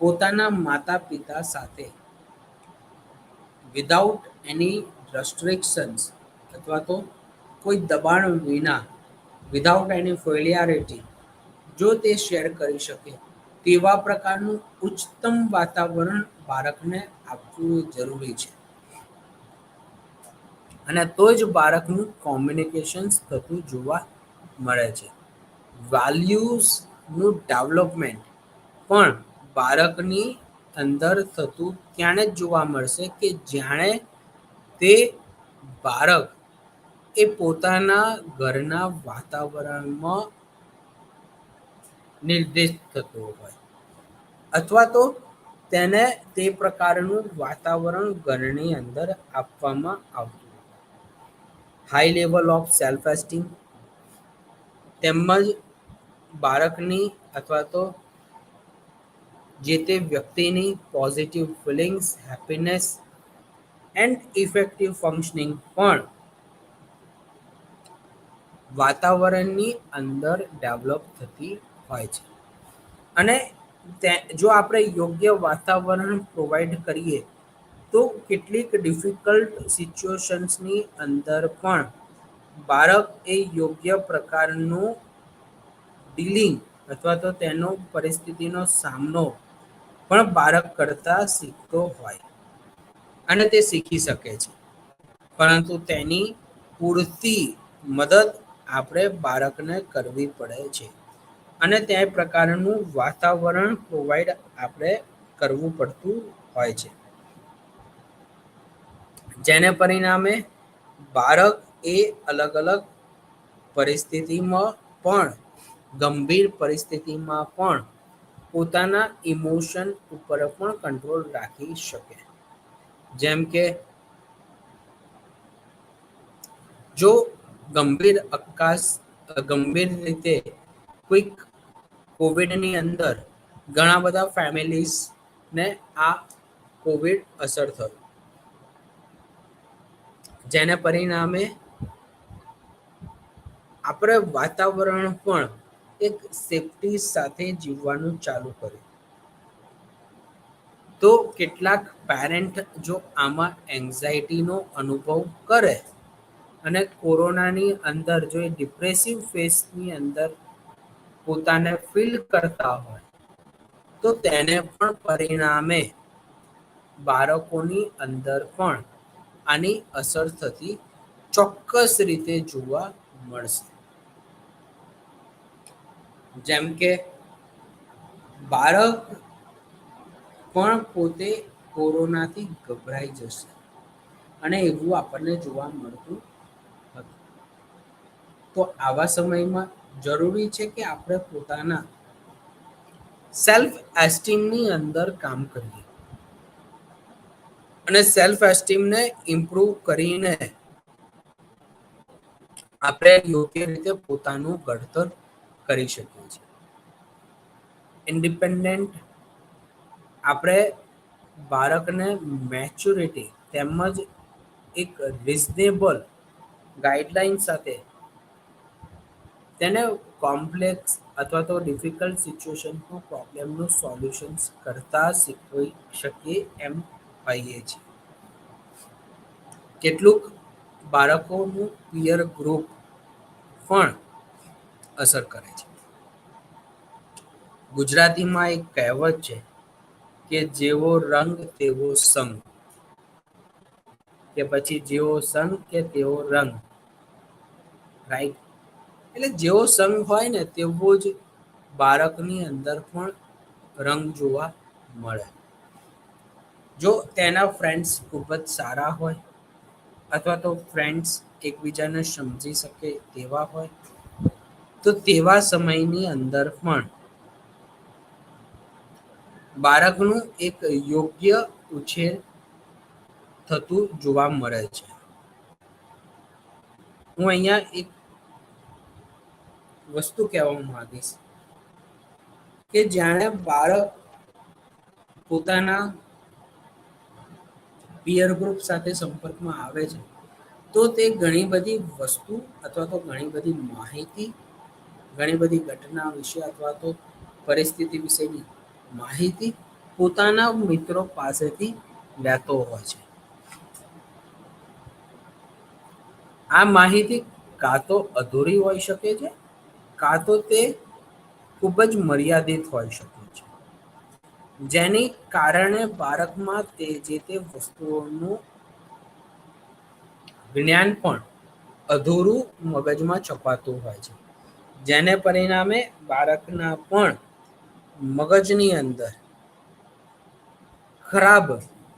પોતાના માતા પિતા સાથે વિધાઉટ એની રસ્ટ્રિક્શન્સ અથવા તો કોઈ દબાણ વિના વિધાઉટ એની ફોલિયારિટી જો તે શેર કરી શકે તેવા પ્રકારનું ઉચ્ચતમ વાતાવરણ બાળકને આપવું જરૂરી છે. અને તો જ બાળકનું કોમ્યુનિકેશન થતું જોવા મળે છે. વેલ્યુઝનું ડેવલપમેન્ટ પણ બાળકની અંદર થતું ત્યારે જ જોવા મળશે કે જાણે તે બાળક એ પોતાના ઘરના વાતાવરણમાં નિર્દેશ થતો હોય અથવા તો તેને તે પ્રકારનું વાતાવરણ ઘરની અંદર આપવામાં આવતું હોય. High level of self esteem તેમજ બાળકની અથવા તો જે તે વ્યક્તિની positive feelings, happiness and effective functioning પણ વાતાવરણની અંદર ડેવલપ થતી હોય છે. અને જો આપણે યોગ્ય વાતાવરણ પ્રોવાઈડ કરીએ તો કેટલીક ડિફિકલ્ટ સિચ્યુએશન્સની અંદર પણ બાળક એ યોગ્ય પ્રકારનું ડીલિંગ અથવા તો તેનો પરિસ્થિતિનો સામનો પણ બાળક કરતા શીખતો હોય અને તે શીખી શકે છે, પરંતુ તેની પૂરતી મદદ આપણે બાળકને કરવી પડે છે અને તે પ્રકારનું વાતાવરણ પ્રોવાઈડ આપણે કરવું પડતું હોય છે, જેને પરિણામે બાળક એ અલગ અલગ પરિસ્થિતિમાં પણ ગંભીર પરિસ્થિતિમાં પણ પોતાના ઇમોશન ઉપર પણ કંટ્રોલ રાખી શકે. જેમ કે જો ગંભીર રીતે કોઈક કોવિડની અંદર ઘણા બધા ફેમિલીઝને આ કોવિડ અસર થયું, જેને પરિણામે આપણે વાતાવરણ પણ એક સેફ્ટી સાથે જીવવાનું ચાલુ કર્યું. તો કેટલાક પેરેન્ટ જો આમાં એન્ઝાયટીનો અનુભવ કરે અને કોરોનાની અંદર જો એ ડિપ્રેસિવ ફેસની અંદર પોતાને ફીલ કરતા હોય તો તેને પણ પરિણામે બાળકોની અંદર પણ આની અસર થતી ચોક્કસ રીતે જોવા મળશે. જેમ કે બાળક પણ પોતે કોરોનાથી ગભરાઈ જશે અને એવું આપણને જોવા મળતું હતું. તો આવા સમયમાં જરૂરી છે કે આપણે પોતાના સેલ્ફ એસ્ટીમની અંદર કામ કરીએ અને સેલ્ફ એસ્ટીમને ઇમ્પ્રૂવ કરીને આપણે યોગ્ય રીતે પોતાનું ઘડતર કરી શકીએ છીએ. ઇન્ડિપેન્ડન્ટ આપણે બાળકને મેચ્યોરિટી તેમજ એક રિઝનેબલ ગાઈડલાઈન સાથે તેને કોમ્પ્લેક્સ અથવા તો ડિફિકલ્ટ સિચ્યુએશનનું પ્રોબ્લેમનું સોલ્યુશન્સ કરતા શીખવી શકીએ એમ કહીએ છીએ. કેટલુંક બાળકોનું પિયર ગ્રુપ પણ અસર કરે છે. ગુજરાતીમાં એક કહેવત છે કે જેવો રંગ તેવો સંગ, કે પછી જેવો સંગ કે તેવો રંગ, રાઈટ. એટલે જેવો સંગ હોય ને તેવો જ બાળકની અંદર પણ રંગ જોવા મળે. જો તેના ફ્રેન્ડ્સ ખૂબ જ સારા હોય અથવા તો ફ્રેન્ડ્સ એકબીજાને સમજી શકે તેવા હોય તો તેવા સમયની અંદર પણ બાળકનું એક યોગ્ય ઉછેર થતું જોવા મળે છે. હું અહીંયા એક વસ્તુ કહેવા માંગીશ કે જાણે બાળક પોતાના પિયર ગ્રુપ સાથે સંપર્કમાં આવે છે તો તે ઘણી બધી વસ્તુ અથવા તો ઘણી બધી માહિતી, ઘણી બધી ઘટના વિશે અથવા તો પરિસ્થિતિ વિશેની માહિતી પોતાના મિત્રો પાસેથી લેતો હોય છે. આ માહિતી કાં તો અધૂરી હોઈ શકે છે, કાં તો તે ખૂબ જ મર્યાદિત હોઈ શકે છે, જેની કારણે બાળકમાં જે તે વસ્તુઓનું જ્ઞાન પણ અધૂરું મગજમાં છપાતું હોય છે, જેને પરિણામે બાળકના પણ મગજની અંદર ખરાબ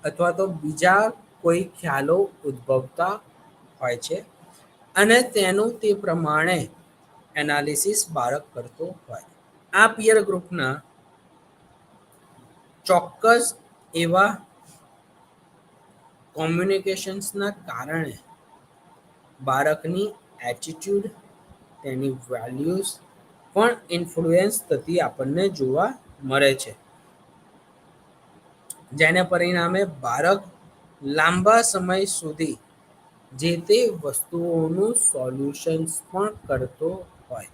અથવા તો બીજા કોઈ ખ્યાલો ઉદ્ભવતા હોય છે અને તેનું તે પ્રમાણે એનાલિસિસ બાળક કરતો હોય. આ પિયર ગ્રુપના ચોક્કસ એવા કોમ્યુનિકેશન્સના કારણે બાળકની એટીટ્યૂડ, તેની વેલ્યુઝ પણ ઇન્ફ્લુએન્સ થતી આપણને જોવા મળે છે, જેને પરિણામે બાળક લાંબા સમય સુધી જે તે વસ્તુઓનું સોલ્યુશન્સ પણ કરતો હોય,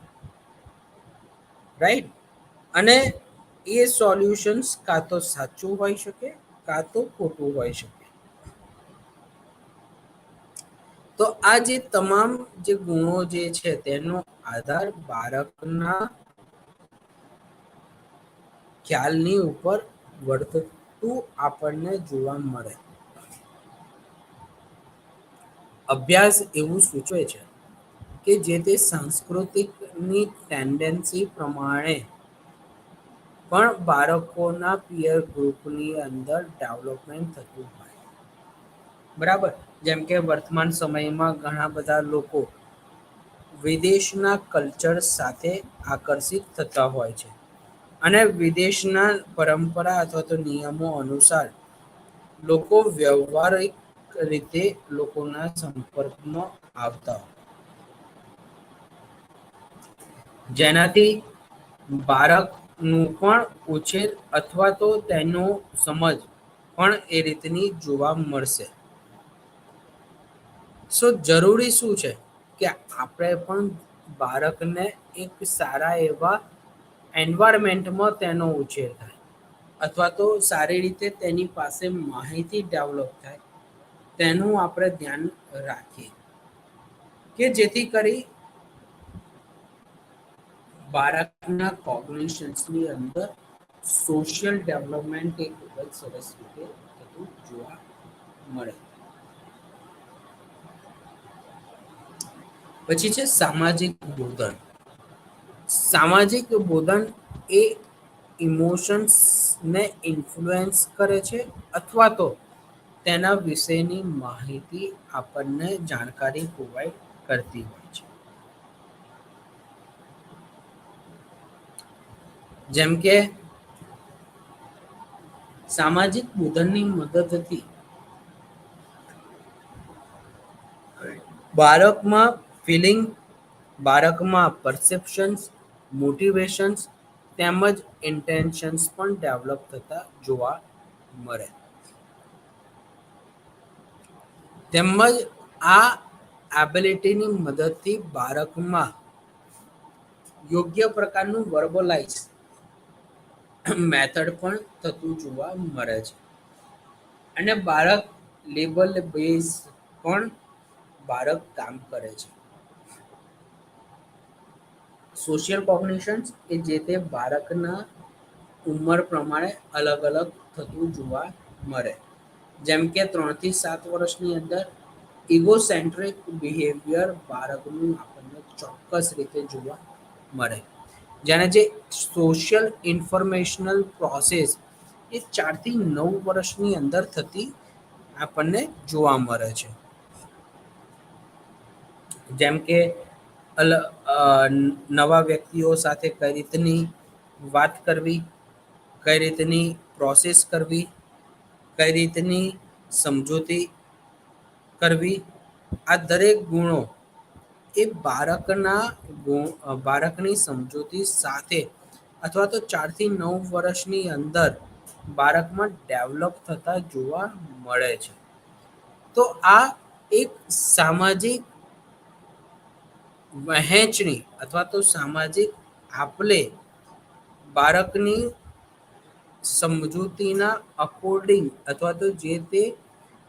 રાઈટ. અને એ સોલ્યુશન્સ કાં તો સાચું હોઈ શકે, કાં તો ખોટું હોઈ શકે. તો આ જે તમામ જે ગુણો જે છે તેનો આધાર બાળકના ખ્યાલની ઉપર વર્તતું આપણને જોવા મળે. અભ્યાસ એવું સૂચવે છે કે જે તે સાંસ્કૃતિકની ટેન્ડન્સી પ્રમાણે પણ બાળકોના પિયર ગ્રુપની અંદર ડેવલપમેન્ટ થતું હોય. બરાબર. જેમ કે વર્તમાન સમયમાં ઘણા બધા લોકો વિદેશના કલ્ચર સાથે આકર્ષિત થતા હોય છે અને વિદેશના પરંપરા અથવા તો નિયમો અનુસાર લોકો વ્યવહારિક રીતે લોકોના સંપર્કમાં આવતા હોય, જેનાથી બાળકનું પણ ઉછેર અથવા તો તેનો સમજ પણ એ રીતની જોવા મળશે. સો જરૂરી શું છે કે આપણે પણ બાળકને એક સારા એવા એન્વાયરમેન્ટમાં તેનો ઉછેર થાય અથવા તો સારી રીતે તેની પાસે માહિતી ડેવલપ થાય તેનું આપણે ધ્યાન રાખીએ કે જેથી કરી બાળકના કોગ્નિશન્સની અંદર સોશિયલ ડેવલપમેન્ટ એ ખૂબ જ સરસ રીતે થતું જોવા મળે. પછી છે સામાજિક બોધન. સામાજિક બોધન એ ઇમોશન્સને ઇન્ફ્લુએન્સ કરે છે અથવા તો તેના વિશેની માહિતી આપણને જાણકારી પ્રોવાઈડ કરતી હોય છે. જેમ કે સામાજિક બોધનની મદદથી બાળકમાં ફિલિંગ, બાળકમાં પરસેપ્શન્સ, મોટિવેશન્સ તેમજ ઇન્ટેન્શન્સ પણ ડેવલપ થતા જોવા મળે. તેમજ આ એબિલિટીની મદદથી બાળકમાં યોગ્ય પ્રકારનું વર્બલાઇઝ મેથડ પણ થતું જોવા મળે છે અને બાળક લેબલ બેઝ પણ બાળક કામ કરે છે. સોશિયલ કોગ્નિશન્સ એ જે તે બાળકના ઉંમર પ્રમાણે અલગ અલગ થતું જોવા મળે. જેમ કે 3 થી 7 વર્ષની અંદર ઇગોસેન્ટ્રિક બિહેવિયર બાળકનું આપણને ચોક્કસ રીતે જોવા મળે. જેને જે સોશિયલ ઇન્ફોર્મેશનલ પ્રોસેસ એ 4 થી 9 વર્ષની અંદર થતી આપણને જોવા મળે છે. જેમ કે નવા વ્યક્તિઓ સાથે કઈ રીતની વાત કરવી, કઈ રીતની પ્રોસેસ કરવી, કઈ રીતની સમજૂતી કરવી, આ દરેક ગુણો એ બાળકની સમજૂતી સાથે અથવા તો 4 થી 9 વર્ષની અંદર બાળકમાં ડેવલપ થતા જોવા મળે છે. તો આ એક સામાજિક વહેંચણી અથવા તો સામાજિક આપલે બાળકની સમજૂતીના અકોર્ડિંગ અથવા તો જે તે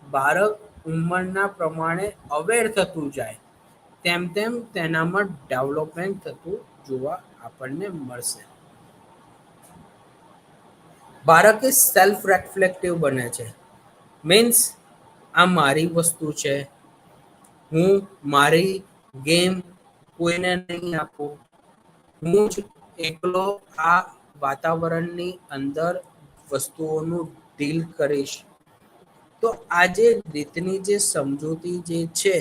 બાળક ઉંમરના પ્રમાણે અવેર થતું જાય તેમ તેમ તેનામાં ડેવલપમેન્ટ થતું જોવા આપણને મળશે. બાળક એ સેલ્ફ રિફ્લેક્ટિવ બને છે. મીન્સ આ મારી વસ્તુ છે, હું મારી ગેમ કોઈને નહીં આપું, હું જ એકલો આ વાતાવરણની અંદર વસ્તુઓનું ડીલ કરીશ. તો આ જે રીતની જે સમજૂતી જે છે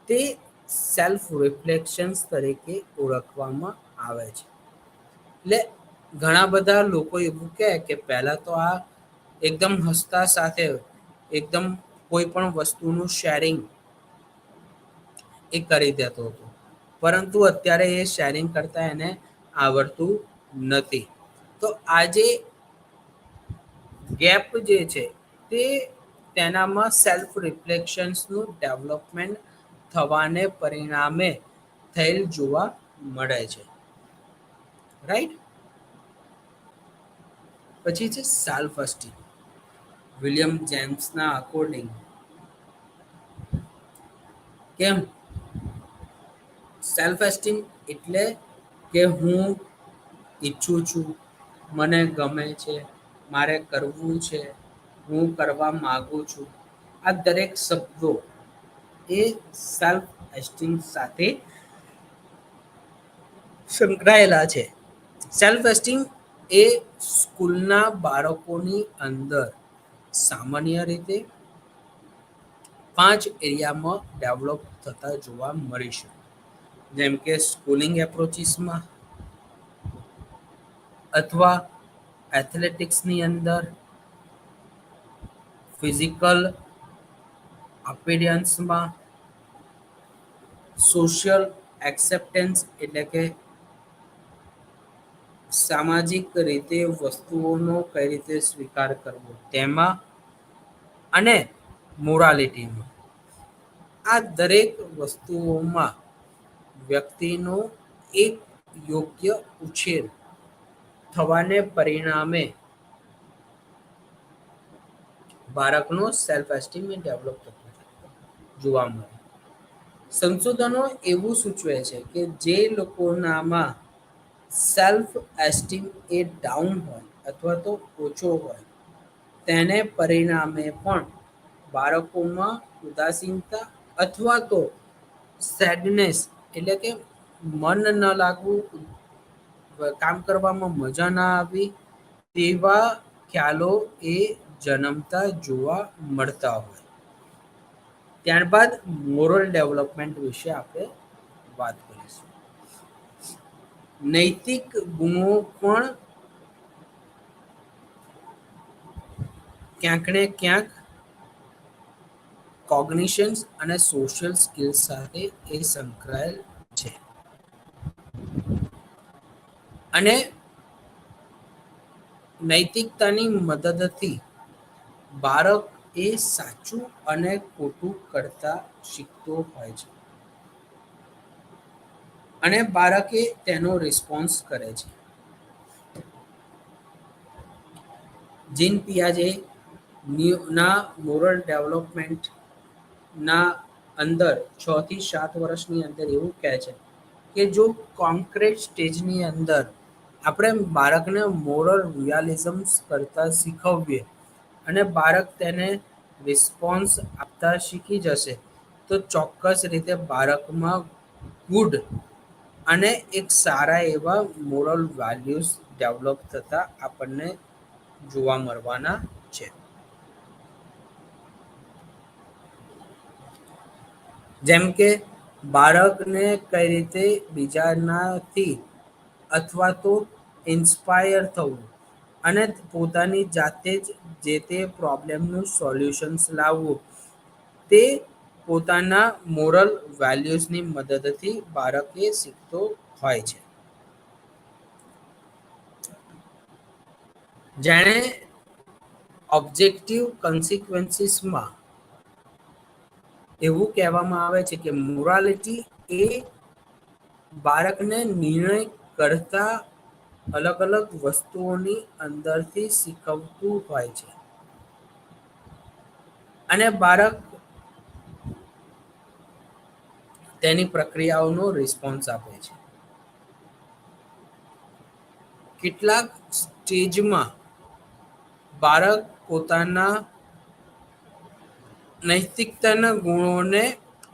તે સેલ્ફ રિફ્લેક્શન્સ તરીકે ઓળખવામાં આવે છે. એટલે ઘણા બધા લોકો એવું કે પહેલા તો આ એકદમ હસતા સાથે એકદમ કોઈ પણ વસ્તુનું શેરિંગ એ કરી દેતો હતો, પરંતુ અત્યારે એ શેરિંગ કરતા એને આવડતું નથી. તો આજે ગેપ જે છે તે તેનામાં સેલ્ફ રિફ્લેક્શન્સનું ડેવલપમેન્ટ થવાને પરિણામે થયેલ જોવા મળે છે. રાઈટ. પછી છે સેલ્ફ એસ્ટીમ. વિલિયમ જેમ્સના અકોર્ડિંગ કેમ સેલ્ફ એસ્ટીમ એટલે કે હું ઈચ્છું છું, મને ગમે છે, મારે કરવું છે, હું કરવા માંગુ છું. આ દરેક શબ્દો એ સેલ્ફ એસ્ટીમ સાથે સંકળાયેલા છે. સેલ્ફ એસ્ટીમ એ સ્કૂલના બાળકોની અંદર સામાન્ય રીતે 5 એરિયામાં ડેવલપ થતા જોવા મળીશું. જેમ કે સ્કૂલિંગ એપ્રોચીસમાં, અથવા એથ્લેટિક્સની અંદર, ફિઝિકલ અપિયરન્સમાં, સોશિયલ એક્સેપ્ટન્સ એટલે કે સામાજિક રીતે વસ્તુઓનો કઈ રીતે સ્વીકાર કરવો તેમાં, અને મોરાલિટીમાં. આ દરેક વસ્તુઓમાં વ્યક્તિનો એક યોગ્ય ઉછેર થવાને પરિણામે બાળકનો સેલ્ફ એસ્ટીમ ડેવલપ થતો જોવા મળે. સંશોધનો એવું સૂચવે છે કે જે લોકોનામાં સેલ્ફ એસ્ટીમ એ ડાઉન હોય અથવા તો ઓછો હોય, તેને પરિણામે પણ બાળકોમાં ઉદાસીનતા અથવા તો સેડનેસ એટલે કે મન ન લાગવું, કામ કરવામાં મજા ના આવી, તેવા ખ્યાલો એ જન્મતા જોવા મળતા હોય. ત્યારબાદ મોરલ ડેવલપમેન્ટ વિશે આપણે વાત કરીશું. નૈતિક ગુણો પણ ક્યાંક ને ક્યાંક કોગ્નિશન્સ અને સોશિયલ સ્કિલ્સ સાથે એ સંકળાયેલ છે. અને નૈતિકતાની મદદથી બાળક એ સાચું અને ખોટું કરતા શીખતો હોય છે. અને બાળકે તેનો રિસ્પોન્સ કરે છે. જીન પિયાજે ના મોરલ ડેવલપમેન્ટ ના અંદર 6 થી 7 વર્ષની અંદર એવું કહે છે કે જો કોન્ક્રીટ સ્ટેજની અંદર આપણે બાળકને મોરલ રિયાલિઝમ્સ કરતા શીખવીએ અને બાળક તેને રિસ્પોન્સ આપતા શીખી જશે, તો ચોક્કસ રીતે બાળકમાં ગુડ અને એક સારા એવા મોરલ વેલ્યુઝ ડેવલપ થતા આપણને જોવા મળવાના છે. જેમ કે બાળકને કઈ રીતે બીજાનાથી અથવા તો ઇન્સ્પાયર થવું અને પોતાની જાતે જ જે તે પ્રોબ્લેમનું સોલ્યુશન્સ લાવવું, તે પોતાના મોરલ વેલ્યુઝની મદદથી બાળકે શીખતો હોય છે. જેણે ઓબ્જેક્ટિવ કન્સિક્વન્સીસમાં એવું કહેવામાં આવે છે કે મોરાલિટી એ બાળકને નિર્ણય કરતા અલગ અલગ વસ્તુઓની અંદરથી શીખવતું હોય છે. અને બાળક તેની પ્રક્રિયાઓનો રિસ્પોન્સ આપે છે. કેટલાક સ્ટેજમાં બાળક પોતાના નૈતિકતાના ગુણોને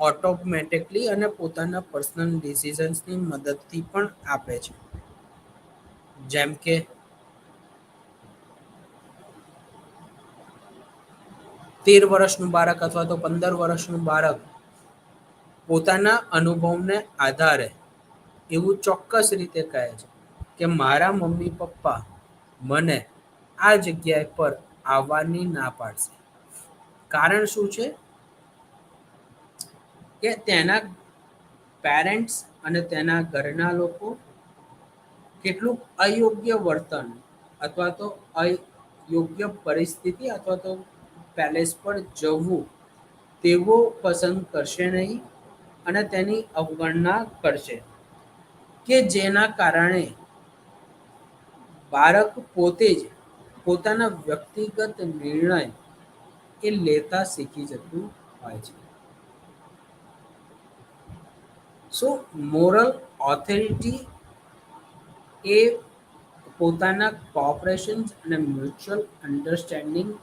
ઓટોમેટિકલી અને પોતાના પર્સનલ ડિસિઝન્સની મદદથી પણ આપે છે. જેમ કે 13 વર્ષનું બાળક અથવા તો 15 વર્ષનું બાળક પોતાના અનુભવને આધારે એવું ચોક્કસ રીતે કહે છે કે મારા મમ્મી પપ્પા મને આ જગ્યા પર આવવાની ના પાડશે. કારણ શું છે? કે તેના પેરેન્ટ્સ અને તેના ઘરના લોકો કેટલુંક અયોગ્ય વર્તન અથવા તો અયોગ્ય પરિસ્થિતિ અથવા તો પેલેસ પર જવું તેવો પસંદ કરશે નહીં અને તેની અવગણના કરશે, કે જેના કારણે બાળક પોતે જ પોતાના વ્યક્તિગત નિર્ણય એ લેતા શીખી જતું હોય છે. સો મોરલ ઓથોરિટી એ પોતાના કોઓપરેશન અને મ્યુચ્યુઅલ અન્ડરસ્ટેન્ડિંગ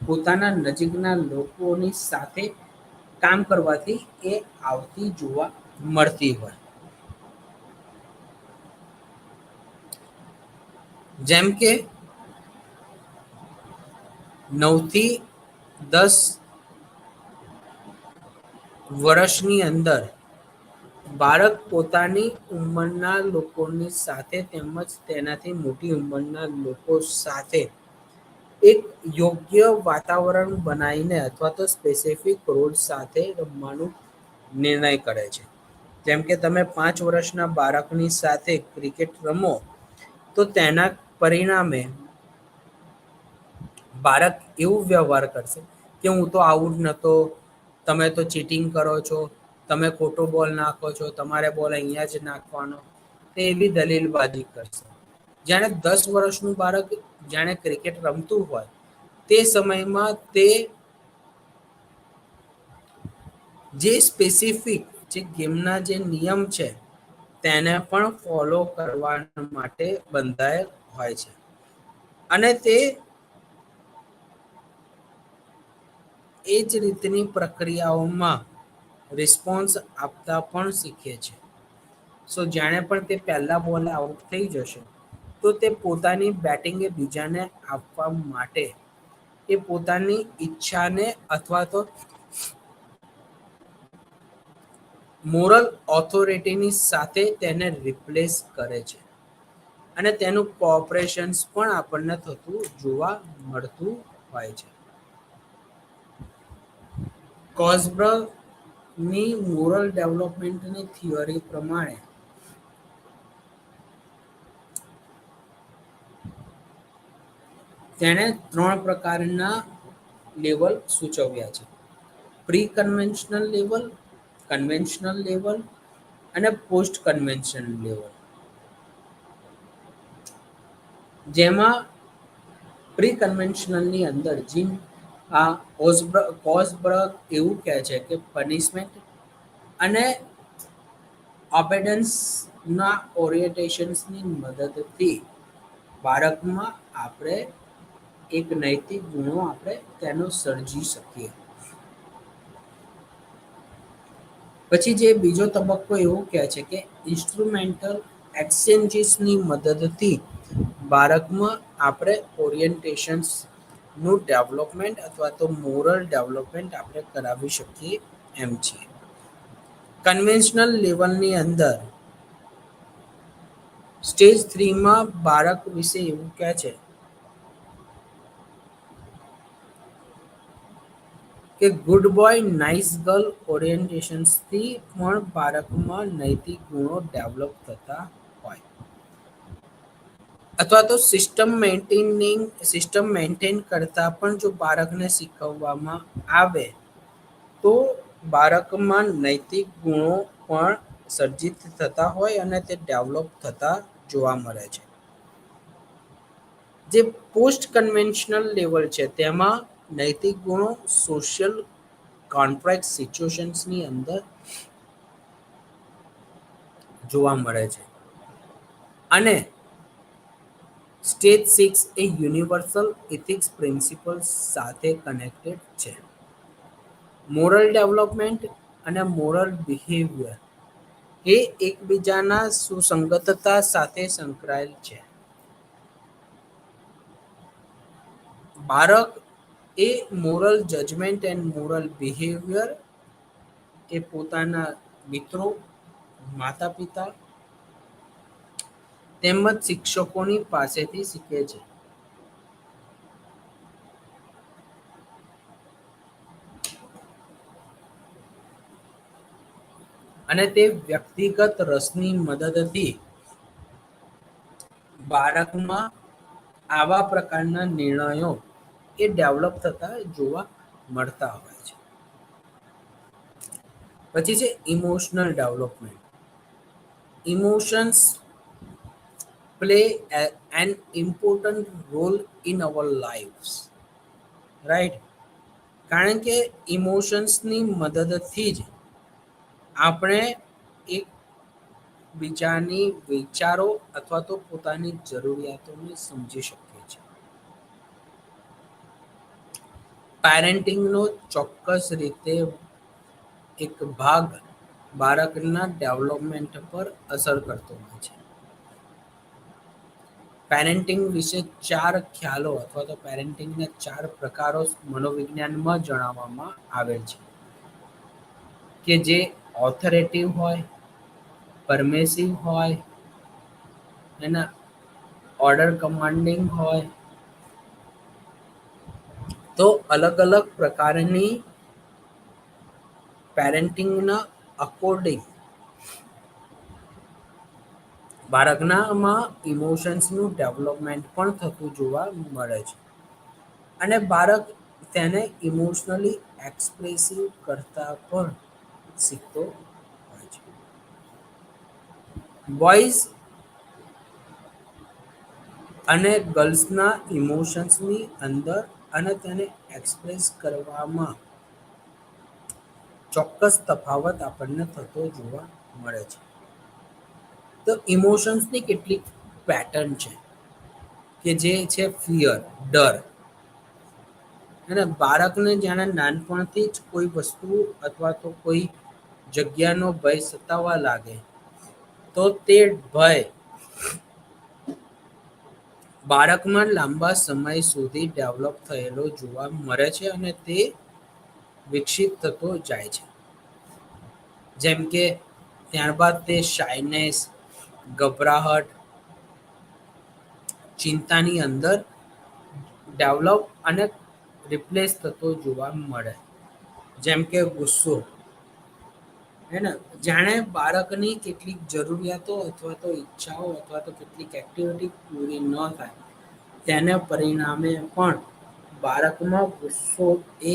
પોતાના નજીકના લોકોની સાથે કામ કરવાથી એ આવતી જોવા મળતી હોય. જેમ કે 9 થી 10 વર્ષની અંદર બાળક પોતાની ઉંમરના લોકોની સાથે તેમજ તેનાથી મોટી ઉંમરના લોકો સાથે એક યોગ્ય વાતાવરણ બનાવીને અથવા તો સ્પેસિફિક રોલ સાથે રમવાનું નિર્ણય કરે છે. જેમ કે તમે 5 વર્ષના બાળકની સાથે ક્રિકેટ રમો તો તેના પરિણામે બાળક એવું વ્યવહાર કરશે કે હું તો આઉટ નતો, તમે તો ચીટિંગ કરો છો, તમે ખોટો બોલ નાખો છો, તમારે બોલ અહીંયા જ નાખવાનો, તે એવી દલીલબાજી કરશે. જાણે 10 વર્ષનું બાળક જાણે ક્રિકેટ રમતું હોય તે સમયમાં તે જે સ્પેસિફિક જે ગેમના જે નિયમ છે તેને પણ ફોલો કરવા માટે બંધાયેલ હોય છે. અને તે એ જ રીતની પ્રક્રિયાઓમાં રિસ્પોન્સ આપતા પણ શીખે છે. સો જાણે પણ તે પહેલા બોલે આઉટ થઈ જશે તો તે પોતાની બેટિંગ એ બીજાને આપવા માટે એ પોતાની ઈચ્છાને અથવા તો મોરલ ઓથોરિટીની સાથે તેને રિપ્લેસ કરે છે. અને તેનું કોઓપરેશન્સ પણ આપણને થતું જોવા મળતું હોય છે. કોઝબ્રગની મોરલ ડેવલપમેન્ટની થિયરી પ્રમાણે તેણે 3 પ્રકારના લેવલ સૂચવ્યા છે. Pre conventional level, conventional level અને પોસ્ટ કન્વેન્શનલ લેવલ. જેમાં પ્રી કન્વેન્શનલની અંદર જીમ આ કોઝબ્રગ એવું કહે છે કે પનિશમેન્ટ અને ઓબેડન્સના ઓરિએન્ટેશન્સની મદદથી બાળકમાં આપણે એક નૈતિક ગુણો આપણે તેનો સર્જી શકીએ. પછી જે બીજો તબક્કો એવું કહે છે કે ઇન્સ્ટ્રુમેન્ટલ એક્સચેન્જીસની મદદથી બાળકમાં આપણે ઓરિએન્ટેશન્સનું ડેવલપમેન્ટ અથવા તો મોરલ ડેવલપમેન્ટ આપણે કરાવી શકીએ એમ છીએ. કન્વેન્શનલ લેવલની અંદર સ્ટેજ 3માં બાળક વિશે એવું કહે છે કે ગુડ બોય નાઇસ ગર્લ ઓરિએન્ટેશન્સથી પણ બાળકમાં નૈતિક ગુણો ડેવલપ થતા હોય. અથવા તો સિસ્ટમ મેન્ટેન કરતા પણ જો બાળકને શીખવવામાં આવે તો બાળકમાં નૈતિક ગુણો પણ સર્જિત થતા હોય અને તે ડેવલપ થતા જોવા મળે છે. જે પોસ્ટ કન્વેન્શનલ લેવલ છે તેમાં નૈતિક ગુણો સોશિયલ કોન્ટ્રાક્ટ સિચ્યુએશન્સની અંદર જોવા મળે છે. અને સ્ટેજ 6 એ યુનિવર્સલ એથિક્સ પ્રિન્સિપલ્સ સાથે કનેક્ટેડ છે. મોરલ ડેવલપમેન્ટ અને મોરલ બિહેવિયર એ એકબીજાના સુસંગતતા સાથે સંકળાયેલ છે. બાળક એ moral judgement and moral behaviour એ પોતાના મિત્રો, માતા-પિતા તેમજ શિક્ષકોની પાસેથી શીખે છે. અને તે વ્યક્તિગત રસની મદદથી બાળકમાં આવા પ્રકારના નિર્ણયો એ ડેવલપ થતા જોવા મળતા હોય છે. પછી છે emotional development. Emotions play an important role in our lives, right? કારણ કે ઇમોશન્સની મદદથી જ આપણે એક બીજાની વિચારો અથવા તો પોતાની જરૂરિયાતોને સમજી શકીએ છીએ. પેરેન્ટિંગનો ચોક્કસ રીતે એક ભાગ બાળકના ડેવલપમેન્ટ પર અસર કરતો હોય છે. પેરેન્ટિંગ વિશે 4 ખ્યાલો અથવા તો પેરેન્ટિંગના 4 પ્રકારો મનોવિજ્ઞાનમાં જણાવવામાં આવેલ છે, કે જે ઓથોરેટિવ હોય, પરમેસિવ હોય, એના ઓર્ડર કમાન્ડિંગ હોય. તો અલગ અલગ પ્રકારની પેરેન્ટિંગના અકોર્ડિંગ બાળકનામાં ઇમોશન્સનું ડેવલપમેન્ટ પણ થતું જોવા મળે છે, અને બાળક તેને ઇમોશનલી એક્સપ્રેસિવ કરતા પણ શીખતો હોય છે. બોયઝ અને ગર્લ્સના ઇમોશન્સની અંદર અને તેને એક્સપ્રેસ કરવામાં ચોક્કસ તફાવત આપણને થતો જોવા મળે છે. તો ઇમોશન્સની કેટલીક પેટર્ન છે, કે જે છે ફિયર, ડર. અને બાળકને જાણે નાનપણથી જ કોઈ વસ્તુ અથવા તો કોઈ જગ્યાનો ભય સતાવા લાગે, તો તે ભય બાળકમાં લાંબા સમય સુધી ડેવલપ થયેલો જોવા મળે છે, અને તે વિકસિત થતો જાય છે. જેમ કે ત્યારબાદ તે શાયનેસ, ગભરાહટ, ચિંતાની અંદર ડેવલપ અને રિપ્લેસ થતો જોવા મળે. જેમ કે ગુસ્સો, હે ને, જાણે બાળકની કેટલીક જરૂરિયાતો અથવા તો ઈચ્છાઓ અથવા તો કેટલીક એક્ટિવિટી પૂરી ન થાય, તેને પરિણામે પણ બાળકમાં ગુસ્સો એ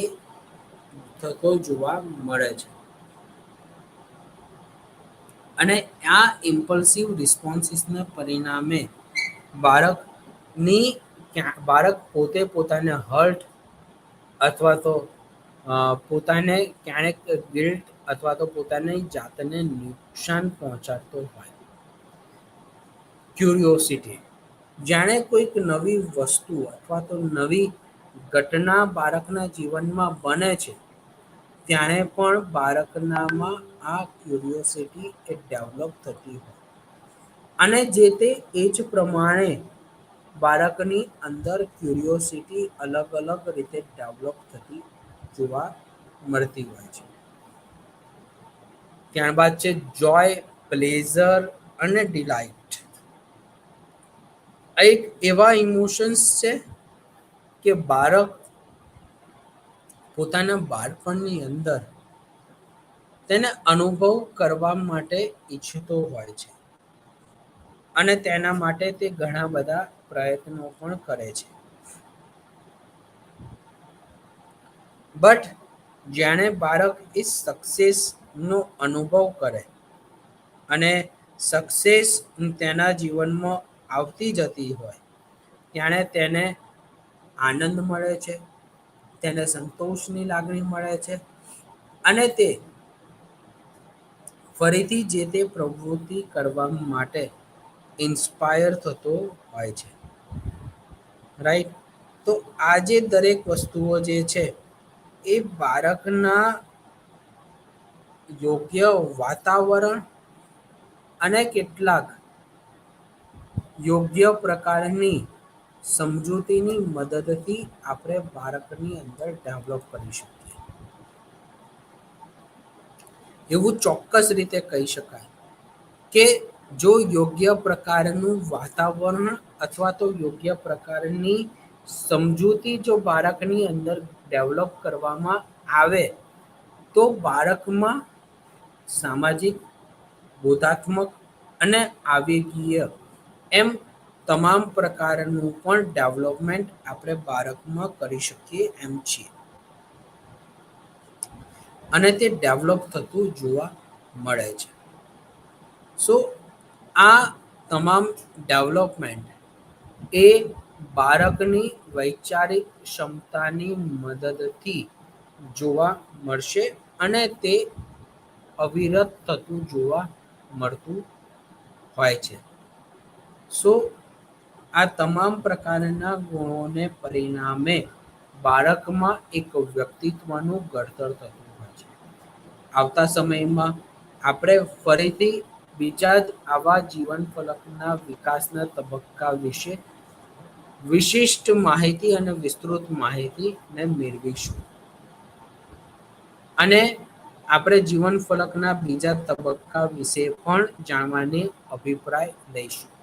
થતો જોવા મળે છે. અને આ ઇમ્પલ્સિવ રિસ્પોન્સીસના પરિણામે બાળકની બાળક પોતે પોતાને હર્ટ અથવા તો પોતાને ક્યારેક ગિલ્ટ અથવા તો પોતાની જાતને નુકસાન પહોંચાડતો હોય. ક્યુરિયોસિટી, જાણે કોઈક નવી વસ્તુ અથવા તો નવી ઘટના બાળકના જીવનમાં બને છે, ત્યારે પણ બાળકનામાં આ ક્યુરિયોસિટી એ ડેવલપ થતી હોય, અને જે તે એજ પ્રમાણે બાળકની અંદર ક્યુરિયોસિટી અલગ અલગ રીતે ડેવલપ થતી જોવા મળતી હોય છે. ત્યારબાદ છે જોય, પ્લેઝર અને ડિલાઇટ. આ એક એવા ઇમોશન્સ છે કે બાળક પોતાના બાળપણની અંદર તેને અનુભવ કરવા માટે ઈચ્છતો હોય છે, અને તેના માટે તે ઘણા બધા પ્રયત્નો પણ કરે છે. બટ જાણે બાળક એ સક્સેસનો અનુભવ કરે અને સક્સેસ તેના જીવનમાં આવતી જતી હોય, ત્યારે તેને આનંદ મળે છે, તેને સંતોષની લાગણી મળે છે, અને તે ફરીથી જે તે પ્રવૃત્તિ કરવા માટે ઇન્સ્પાયર થતો હોય છે. રાઈટ? તો આ જે દરેક વસ્તુઓ જે છે એ બાળકના યોગ્ય વાતાવરણ અને કેટલાક યોગ્ય પ્રકારની સમજૂતીની મદદથી આપણે બાળકની અંદર ડેવલપ કરી શકીએ. એવું ચોક્કસ રીતે કહી શકાય કે જો યોગ્ય પ્રકારનું વાતાવરણ અથવા તો યોગ્ય પ્રકારની સમજૂતી જો બાળકની અંદર ડેવલપ કરવામાં આવે, તો બાળકમાં સામાજિક, બોધાત્મક અને આવેગીય એમ તમામ પ્રકારનું પણ ડેવલપમેન્ટ આપણે બાળકમાં કરી શકીએ એમ છીએ, અને તે ડેવલપ થતું જોવા મળે છે. સો આ તમામ ડેવલપમેન્ટ એ બાળકની વૈચારિક ક્ષમતાની મદદથી જોવા મળશે અને તે અવિરત થતું જોવા મળતું હોય છે. સો આ તમામ પ્રકારના ગુણોને પરિણામે બાળકમાં એક વ્યક્તિત્વનું ઘડતર થતું હોય છે. આવતા સમયમાં આપણે ફરીથી બીજા જ આવા જીવન ફલકના વિકાસના તબક્કા વિશે વિશિષ્ટ માહિતી અને વિસ્તૃત માહિતીને મેળવીશું. અને આપણે જીવન ફલકના બીજા તબક્કા વિશે પણ જાણવાની અભિપ્રાય લઈશું.